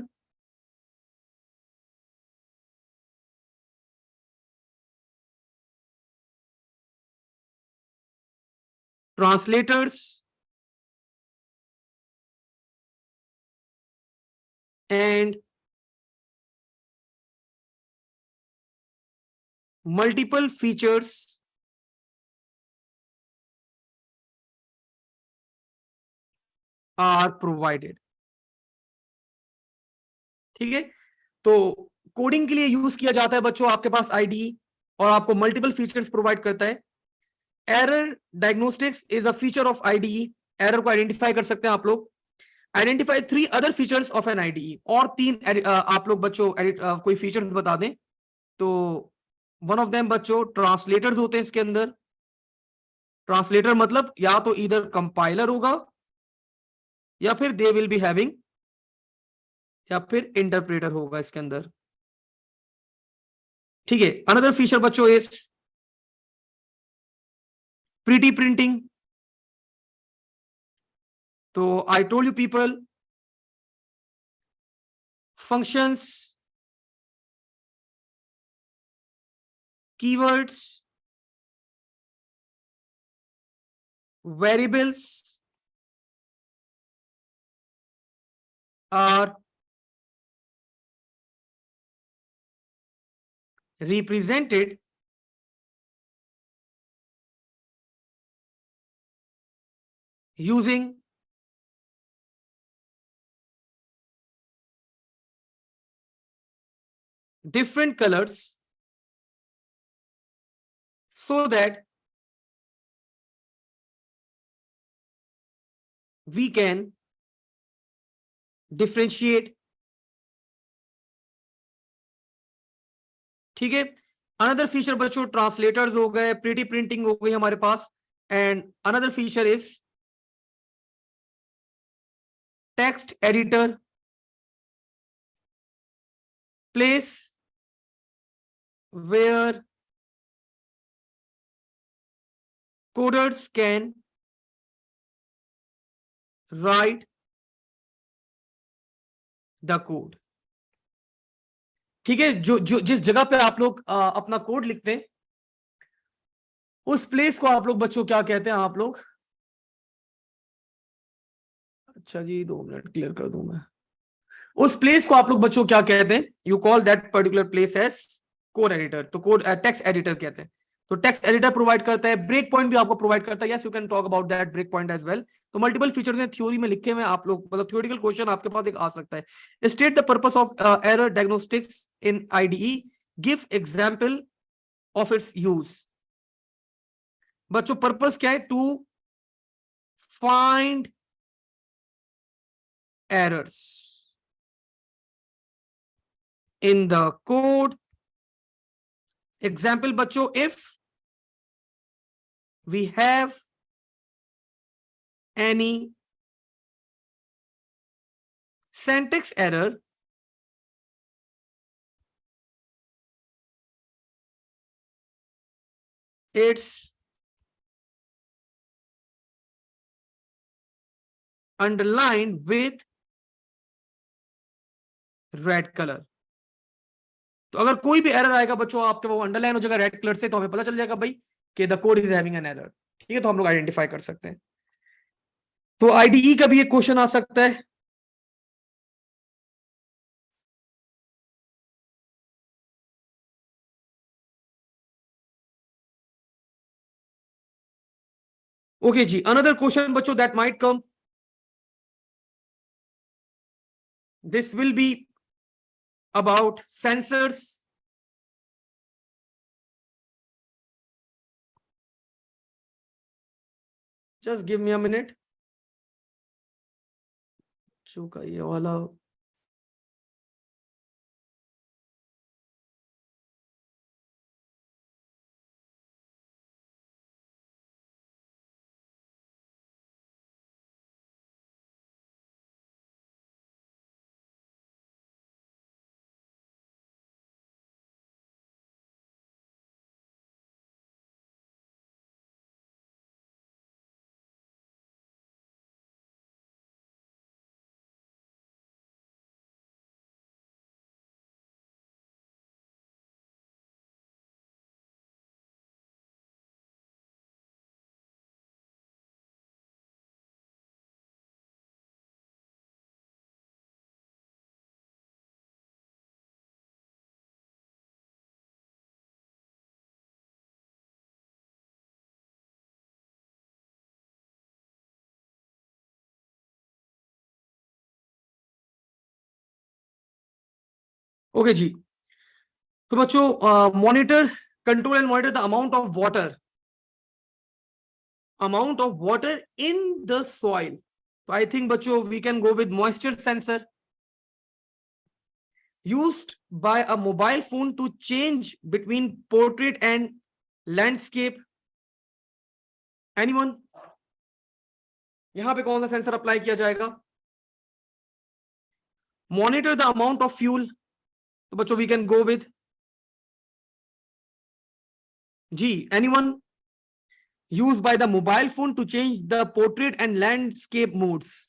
translators and multiple features are provided. ठीक है, तो कोडिंग के लिए यूज किया जाता है बच्चों आपके पास आईडीई, और आपको मल्टीपल फीचर्स प्रोवाइड करता है। Error diagnostics is a feature of IDE. Error को आइडेंटिफाई कर सकते हैं आप लोग। Identify 3 other features of an IDE, और 3 आप लोग बच्चों कोई फीचर्स बता दें। तो वन ऑफ देम बच्चों ट्रांसलेटर्स होते हैं इसके अंदर। ट्रांसलेटर मतलब या तो इधर कंपाइलर होगा, या फिर दे विल बी हैविंग, या फिर इंटरप्रेटर होगा इसके अंदर। ठीक है, अनदर फीचर बच्चों इज प्रीटी प्रिंटिंग। तो I told you people, functions, keywords, variables are represented using different colors so that we can differentiate। ठीक है, अनदर फीचर बच्चों ट्रांसलेटर्स हो गए, प्रीटी प्रिंटिंग हो गई हमारे पास, and another feature is text editor, place where coders can write the code। ठीक है, जो जो जिस जगह पे आप लोग अपना कोड लिखते हैं, उस प्लेस को आप लोग बच्चों क्या कहते हैं आप लोग? अच्छा जी, 2 मिनट क्लियर कर दूं मैं। उस प्लेस को आप लोग बच्चों क्या कहते हैं? You call that particular place as code editor. तो कोड टेक्स्ट एडिटर कहते हैं। तो टेक्स्ट एडिटर प्रोवाइड करता है, ब्रेक पॉइंट भी आपको प्रोवाइड करता है। Yes, you can talk about that break point as well. तो मल्टीपल फीचर्स हैं, थ्योरी में लिखे हुए आप लोग, मतलब थ्योरेटिकल क्वेश्चन आपके पास एक आ सकता है। State the purpose of error diagnostics in IDE, give example of its use. बच्चों पर्पस क्या है? To find errors in the code। Example बच्चों, if we have any syntax error, it's underlined with red colour. तो अगर कोई भी error आएगा बच्चों आपके, वो अंडरलाइन हो जाएगा रेड कलर से, तो हमें पता चल जाएगा भाई कि the code is having an error. ठीक है, तो हम लोग आइडेंटिफाई कर सकते हैं। तो आईडीई का भी एक क्वेश्चन आ सकता है। ओके जी, अनदर क्वेश्चन बच्चों that might come, this will be about sensors. Just give me a minute. का ये वाला ओके जी। तो बच्चों monitor, control and monitor the amount of water in the soil. तो आई थिंक बच्चों we can go with moisture sensor used by a mobile phone to change between portrait and landscape. Anyone? यहां पे कौन सा sensor apply किया जाएगा? Monitor the amount of fuel, तो बच्चों वी कैन गो विद जी, anyone? Used by the mobile phone to change the portrait and landscape modes.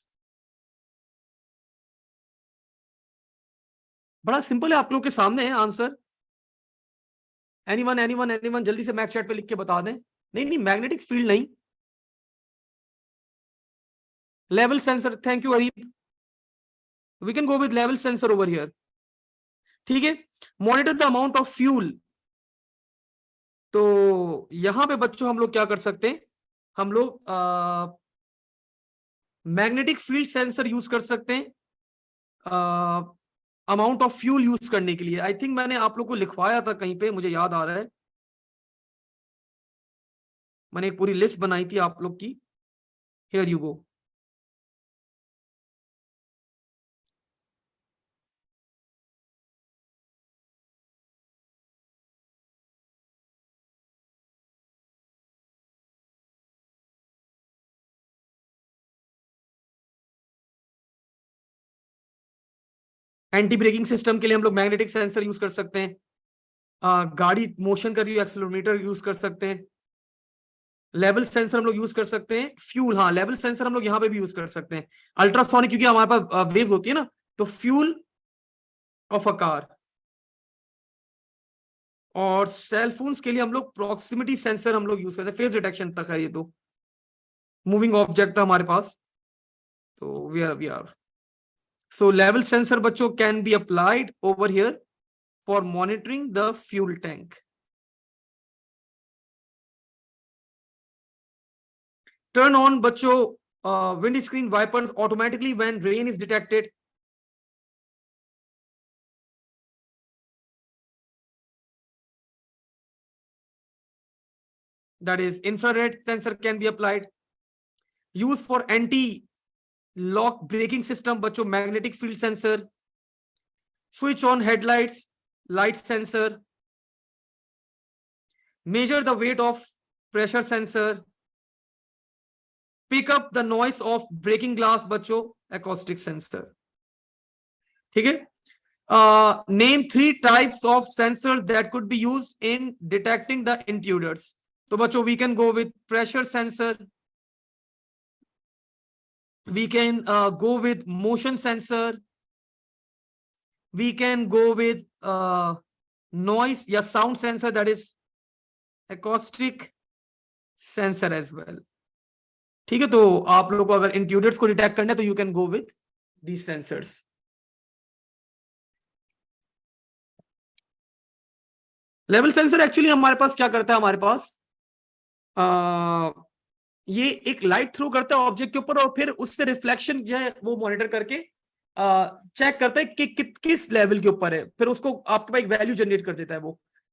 बड़ा सिंपल है, आप लोग के सामने है आंसर। एनीवन एनीवन एनीवन, जल्दी से मैक चैट पे लिख के बता दें। नहीं नहीं, मैग्नेटिक फील्ड नहीं, level sensor. Thank you Areeb, we can go with level sensor over here. ठीक है, monitor the amount of fuel. तो यहां पे बच्चों हम लोग क्या कर सकते हैं, हम लोग मैग्नेटिक फील्ड सेंसर यूज कर सकते हैं अमाउंट ऑफ फ्यूल यूज करने के लिए। आई थिंक मैंने आप लोग को लिखवाया था कहीं पे, मुझे याद आ रहा है, मैंने एक पूरी लिस्ट बनाई थी आप लोग की। Here you go. Anti braking system के लिए हम लोग मैग्नेटिक सेंसर यूज कर सकते हैं, गाड़ी मोशन कर रही है एक्सेलरोमीटर यूज कर सकते हैं, लेवल सेंसर हम लोग यूज कर सकते हैं, फ्यूल, हाँ लेवल सेंसर हम लोग यहाँ पे भी यूज कर सकते हैं, अल्ट्रासोनिक क्योंकि हमारे पास वेव होती है ना, तो फ्यूल ऑफ अ कार। और सेल फोन्स के लिए हम लोग प्रॉक्सिमिटी सेंसर हम लोग यूज करते हैं, फेस डिटेक्शन तक है ये, तो मूविंग ऑब्जेक्ट था हमारे पास, तो we are so level sensor बच्चों can be applied over here for monitoring the fuel tank. Turn on बच्चों windscreen wipers automatically when rain is detected. That is infrared sensor can be applied. Used for anti lock braking system बच्चों magnetic field sensor. Switch on headlights light sensor. Measure the weight of pressure sensor. Pick up the noise of breaking glass बच्चों acoustic sensor. ठीक है, name 3 types of sensors that could be used in detecting the intruders. तो बच्चों we can go with pressure sensor, we can go with motion sensor, we can go with noise या sound sensor, that is acoustic sensor as well. ठीक है, तो आप लोग को अगर इंट्रूडर्स को डिटेक्ट करना है तो you can go with these sensors. Level sensor actually हमारे पास क्या करता है, हमारे पास ये एक लाइट थ्रो करता है ऑब्जेक्ट के ऊपर और फिर उससे रिफ्लेक्शन जो है वो मॉनिटर करके चेक करता है कि किस लेवल के ऊपर है, फिर उसको आपके पास एक वैल्यू जनरेट कर देता है वो,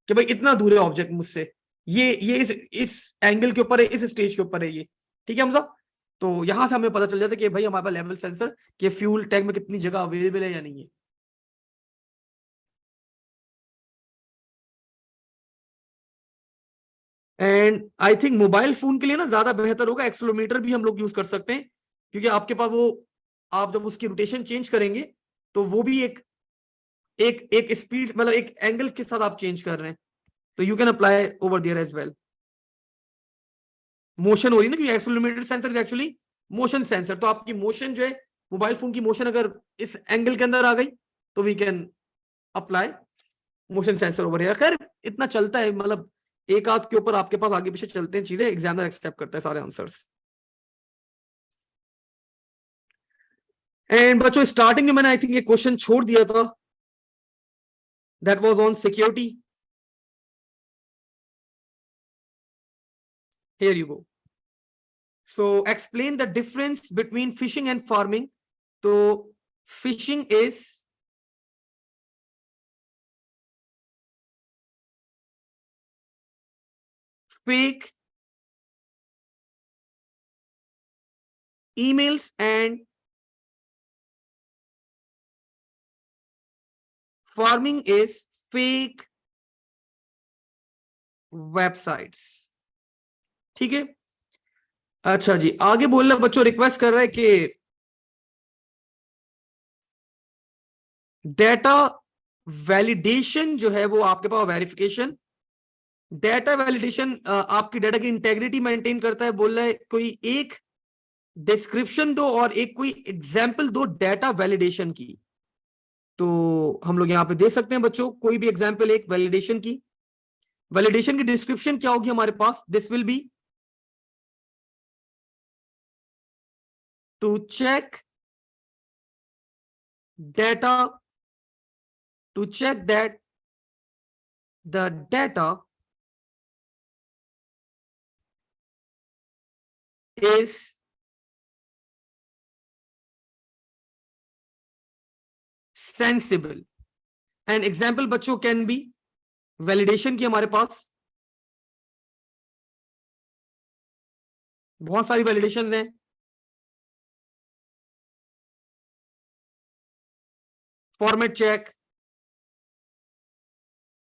कि भाई इतना दूर है ऑब्जेक्ट मुझसे, ये इस एंगल के ऊपर है, इस स्टेज के ऊपर है ये। ठीक है हमजा, तो यहां से हमें पता चल जाता है कि भाई हमारे पास लेवल सेंसर के फ्यूल टैंक में कितनी जगह अवेलेबल है या नहीं है। And I think mobile phone के लिए ना ज्यादा बेहतर होगा, एक्सेलेरोमीटर भी हम लोग यूज कर सकते हैं, क्योंकि आपके पास वो, आप जब उसकी रोटेशन चेंज करेंगे तो वो भी एक एक एक स्पीड, मतलब एक एंगल के साथ आप चेंज कर रहे हैं, तो you can apply over there as well. Motion हो रही है ना, क्योंकि accelerometer sensor is actually motion sensor, तो आपकी मोशन जो है, मोबाइल फोन की मोशन अगर इस एंगल के अंदर आ गई तो we can apply motion sensor over here. खैर इतना चलता है, मतलब एक आध के ऊपर आपके पास आगे पीछे चलते हैं चीजें, एग्जामिनर एक्सेप्ट करता है सारे आंसर्स। एंड बच्चों स्टार्टिंग में मैंने आई थिंक ये क्वेश्चन छोड़ दिया था, that was on security. Here you go. So explain the difference between phishing and farming. तो phishing is fake emails and farming is fake websites. ठीक है, अच्छा जी, आगे बोलना बच्चों रिक्वेस्ट कर रहे हैं कि डेटा वैलिडेशन जो है वो आपके पास वेरिफिकेशन, डेटा वैलिडेशन आपकी डेटा की इंटेग्रिटी मेंटेन करता है। बोल रहा है कोई एक डिस्क्रिप्शन दो और एक कोई एग्जाम्पल दो डेटा वैलिडेशन की। तो हम लोग यहां पे दे सकते हैं बच्चों कोई भी एग्जाम्पल एक वैलिडेशन की। वैलिडेशन की डिस्क्रिप्शन क्या होगी हमारे पास? This will be to check data, to check that the data is sensible। An example बच्चों कैन बी वैलिडेशन की, हमारे पास बहुत सारी वैलिडेशन हैं। Format check,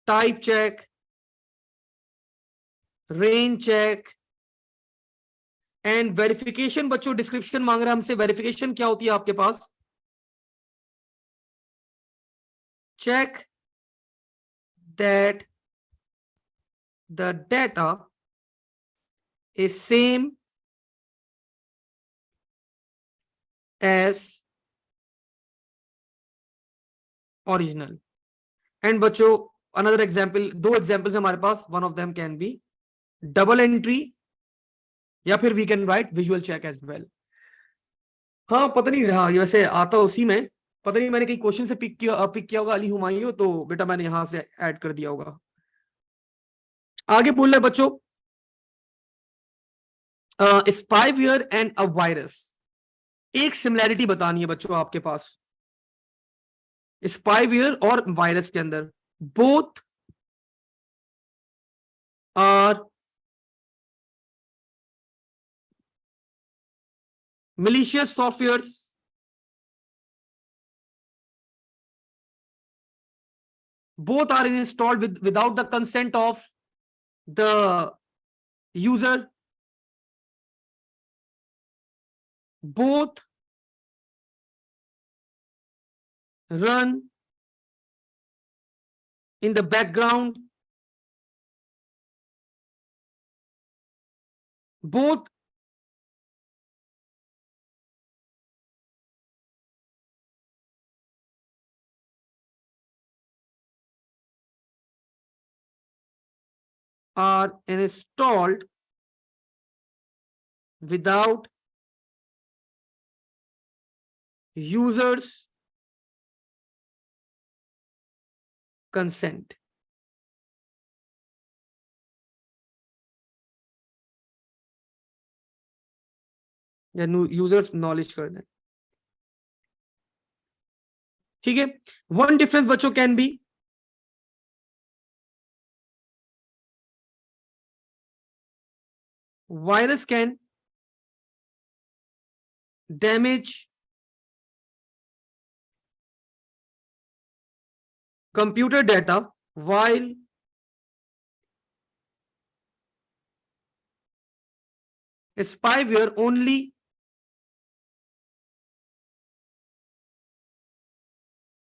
type check, range check and verification. बच्चों डिस्क्रिप्शन मांग रहा है हमसे, वेरिफिकेशन क्या होती है आपके पास? Check that the data is same as original. And बच्चों अनदर एग्जाम्पल, दो एग्जाम्पल्स हमारे पास, one of them can be double entry या फिर we can write visual check as well. हाँ पता नहीं, हाँ ये वैसे आता उसी में, पता नहीं मैंने कहीं क्वेश्चन से पिक किया होगा अली हुमायूं, तो बेटा मैंने यहां से ऐड कर दिया होगा। आगे बोल रहे बच्चों स्पाईवेयर एंड अ वायरस। एक सिमिलैरिटी बतानी है बच्चों आपके पास स्पाईवेयर और वायरस के अंदर। Both are malicious softwares, both are installed without the consent of the user, both run in the background, both are installed without users consent। या users knowledge कर दें। ठीक है, वन डिफरेंस बच्चों can B virus can damage computer data while spyware only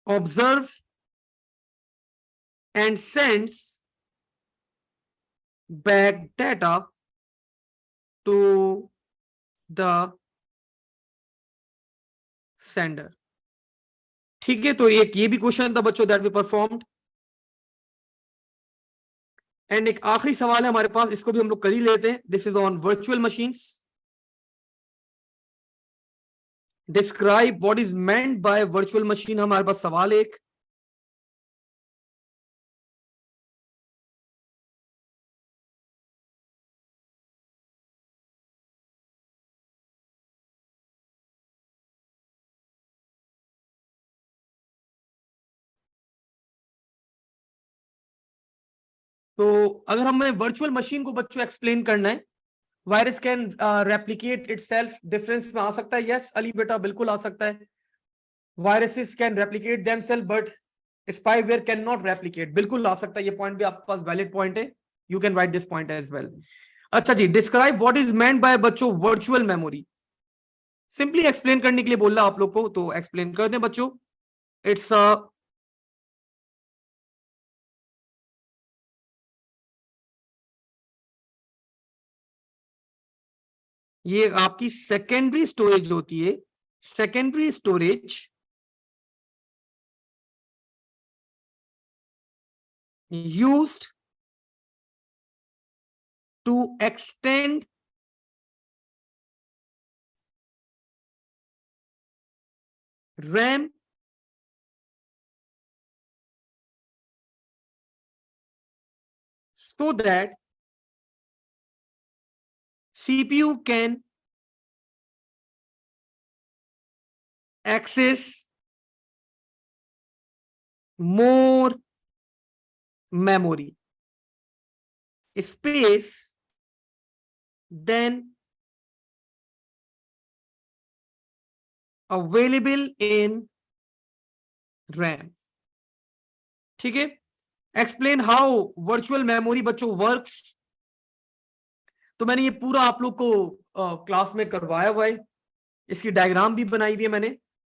observe and sends back data to the sender। ठीक है, तो एक ये भी क्वेश्चन था बच्चों दैट वी परफॉर्म्ड। एंड एक आखिरी सवाल है हमारे पास, इसको भी हम लोग कर ही लेते हैं। This is on virtual machines. Describe what is meant bye virtual machine, हमारे पास सवाल एक। तो अगर हमें वर्चुअल मशीन को बच्चों एक्सप्लेन करना है, virus can replicate itself, difference में आ सकता है? यस अली बेटा, बिल्कुल आ सकता है। Viruses can replicate themselves but spyware can not replicate, बिल्कुल आ सकता है। ये पॉइंट भी आपके पास वैलिड पॉइंट है, you can write this point as well. अच्छा जी, describe what is meant by बच्चों वर्चुअल मेमोरी। सिंपली एक्सप्लेन करने के लिए बोला आप लोग को, तो एक्सप्लेन कर दें बच्चों। इट्स ये आपकी सेकेंडरी स्टोरेज होती है, secondary storage used to extend RAM so that CPU can access more memory space than available in RAM। ठीक है, एक्सप्लेन हाउ वर्चुअल मेमोरी बच्चों वर्क्स। तो मैंने ये पूरा आप लोग को क्लास में करवाया हुआ है, इसकी डायग्राम भी बनाई हुई है मैंने।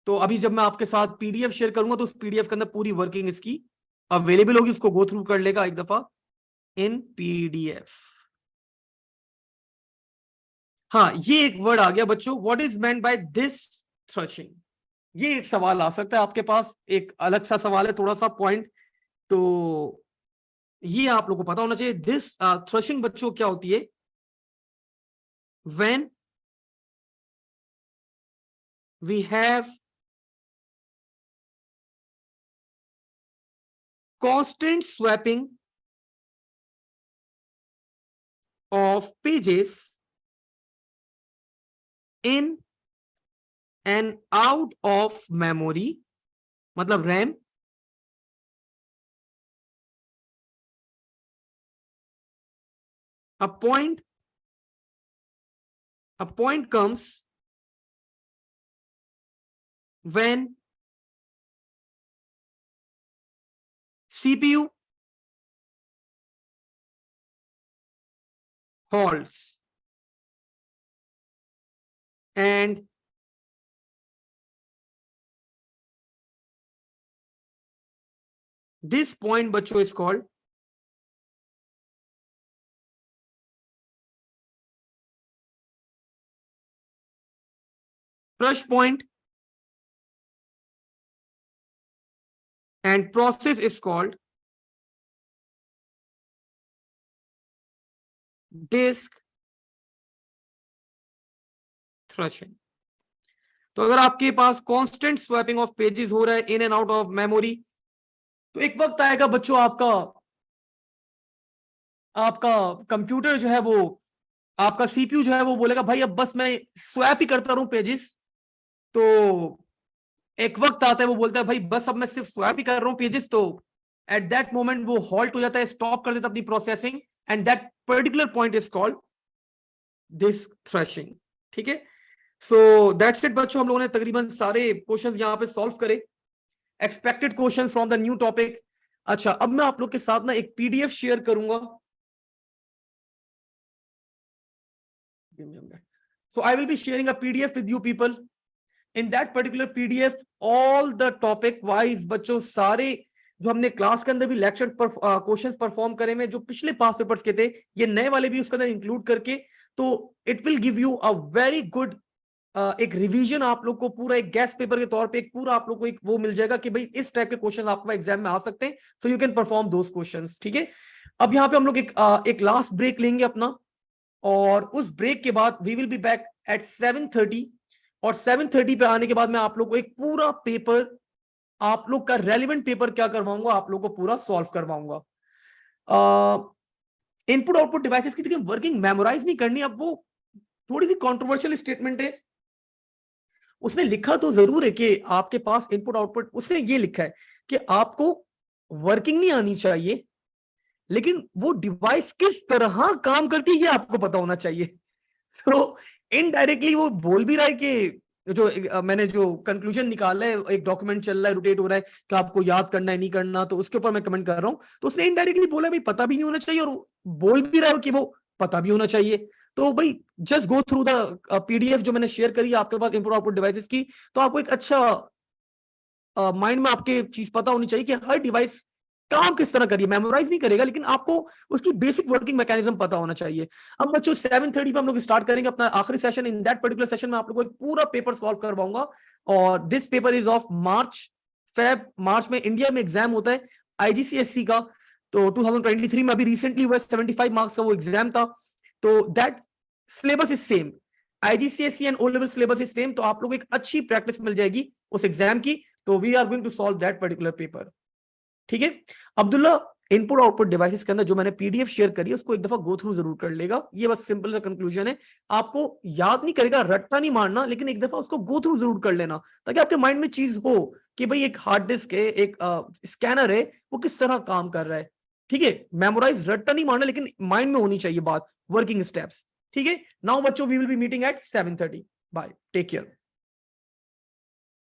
तो अभी जब मैं आपके साथ पीडीएफ शेयर करूंगा तो उस पीडीएफ के अंदर पूरी वर्किंग इसकी अवेलेबल होगी, उसको गो थ्रू कर लेगा एक दफा इन पीडीएफ। हाँ, ये एक वर्ड आ गया बच्चों, what is meant by this threshing. ये एक सवाल आ सकता है आपके पास, एक अलग सा सवाल है, थोड़ा सा पॉइंट, तो ये आप लोगों को पता होना चाहिए। दिस थ्रशिंग बच्चों क्या होती है? When we have constant swapping of pages in and out of memory, मतलब RAM, a point comes when CPU halts and this point बच्चों is called crush point and process is called disk thrashing। तो अगर आपके पास constant swapping of pages हो रहा है in and out of memory, तो एक वक्त आएगा बच्चों आपका कंप्यूटर जो है वो, आपका सीपीयू जो है वो बोलेगा भाई अब बस मैं स्वैप ही करता रहूं पेजेस। तो एक वक्त आता है वो बोलता है भाई बस अब मैं सिर्फ स्वैप ही कर रहा हूं पेजेस, तो एट दैट मोमेंट वो हॉल्ट हो जाता है, स्टॉप कर देता अपनी processing, and that particular point is called disk thrashing. ठीक है, सो दैट्स इट बच्चों, हम लोगों ने तकरीबन सारे क्वेश्चंस यहाँ पे सॉल्व करे, expected question from the new topic. अच्छा, अब मैं आप लोग के साथ ना एक पीडीएफ शेयर करूंगा। So I will be sharing a PDF with you people. In that particular PDF, all the topic wise बच्चों सारे जो हमने क्लास के अंदर भी लेक्चर पर क्वेश्चंस परफॉर्म करे में, जो पिछले पास पेपर्स के थे, ये नए वाले भी उसके अंदर इंक्लूड करके, तो it will give you a very good एक रिवीजन आप लोग को, पूरा एक गैस पेपर के तौर पे एक पूरा आप लोग को एक वो मिल जाएगा कि भाई इस टाइप के क्वेश्चन आपको एग्जाम में आ सकते हैं, so you can perform those questions. ठीक है, अब यहाँ पे हम लोग एक लास्ट ब्रेक लेंगे अपना, और उस ब्रेक के बाद we will be back at 7:30, और 7:30 पे आने के बाद मैं आप लोग को एक पूरा पेपर, आप लोग का रेलिवेंट पेपर क्या करवाऊंगा, आप लोग को पूरा सॉल्व करवाऊंगा। इनपुट आउटपुट डिवाइसेस की देखिए वर्किंग मेमोराइज नहीं करनी, अब वो थोड़ी सी कंट्रोवर्शियल स्टेटमेंट है। उसने लिखा तो जरूर है कि आपके पास इनपुट आउटपुट, उसने ये लिखा है कि आपको वर्किंग नहीं आनी चाहिए, लेकिन वो डिवाइस किस तरह काम करती है ये आपको पता होना चाहिए। सो इनडायरेक्टली वो बोल भी रहा है कि मैंने जो कंक्लूजन निकाला है, एक डॉक्यूमेंट चल रहा है, रोटेट हो रहा है कि आपको याद करना है नहीं करना, तो उसके ऊपर मैं कमेंट कर रहा हूं। तो उसने इनडायरेक्टली बोला भाई पता भी नहीं होना चाहिए, और बोल भी रहा है कि वो पता भी होना चाहिए। तो भाई just go through the PDF जो मैंने शेयर करी है आपके पास इनपुट आउटपुट डिवाइसेस की, तो आपको एक अच्छा माइंड में आपके चीज पता होनी चाहिए कि हर डिवाइस काम किस तरह करिए। मेमोराइज नहीं करेगा, लेकिन आपको उसकी बेसिक वर्किंग मैकेनिज्म पता होना चाहिए। अब बच्चों 7:30 पे हम लोग स्टार्ट करेंगे अपना आखिरी session. In that particular session में आप लोगों को एक पूरा पेपर सॉल्व करवाऊंगा, और this paper is of March में इंडिया में एग्जाम होता है आईजीसीएससी का। तो 2023 में अभी रिसेंटली हुआ 75 मार्क्स का वो एग्जाम था। तो that syllabus is same, IGCSE and O level syllabus is same. तो आप लोग एक अच्छी प्रैक्टिस मिल जाएगी उस एग्जाम की। तो we are going to solve that particular paper. ठीक है अब्दुल्ला, इनपुट आउटपुट डिवाइसेस के अंदर जो मैंने पीडीएफ शेयर करी है उसको एक दफा गो थ्रू जरूर कर लेगा। ये बस सिंपल सा कंक्लूजन है। आपको याद नहीं करेगा, रट्टा नहीं मारना, लेकिन एक दफा उसको गो थ्रू जरूर कर लेना, ताकि आपके माइंड में चीज हो कि भाई एक हार्ड डिस्क है, एक स्कैनर है, वो किस तरह काम कर रहा है। ठीक है, मेमोराइज रट्टा नहीं मारना, लेकिन माइंड में होनी चाहिए बात, वर्किंग स्टेप्स। ठीक है, नाउ बच्चों we will be meeting at 7:30। Bye, take care.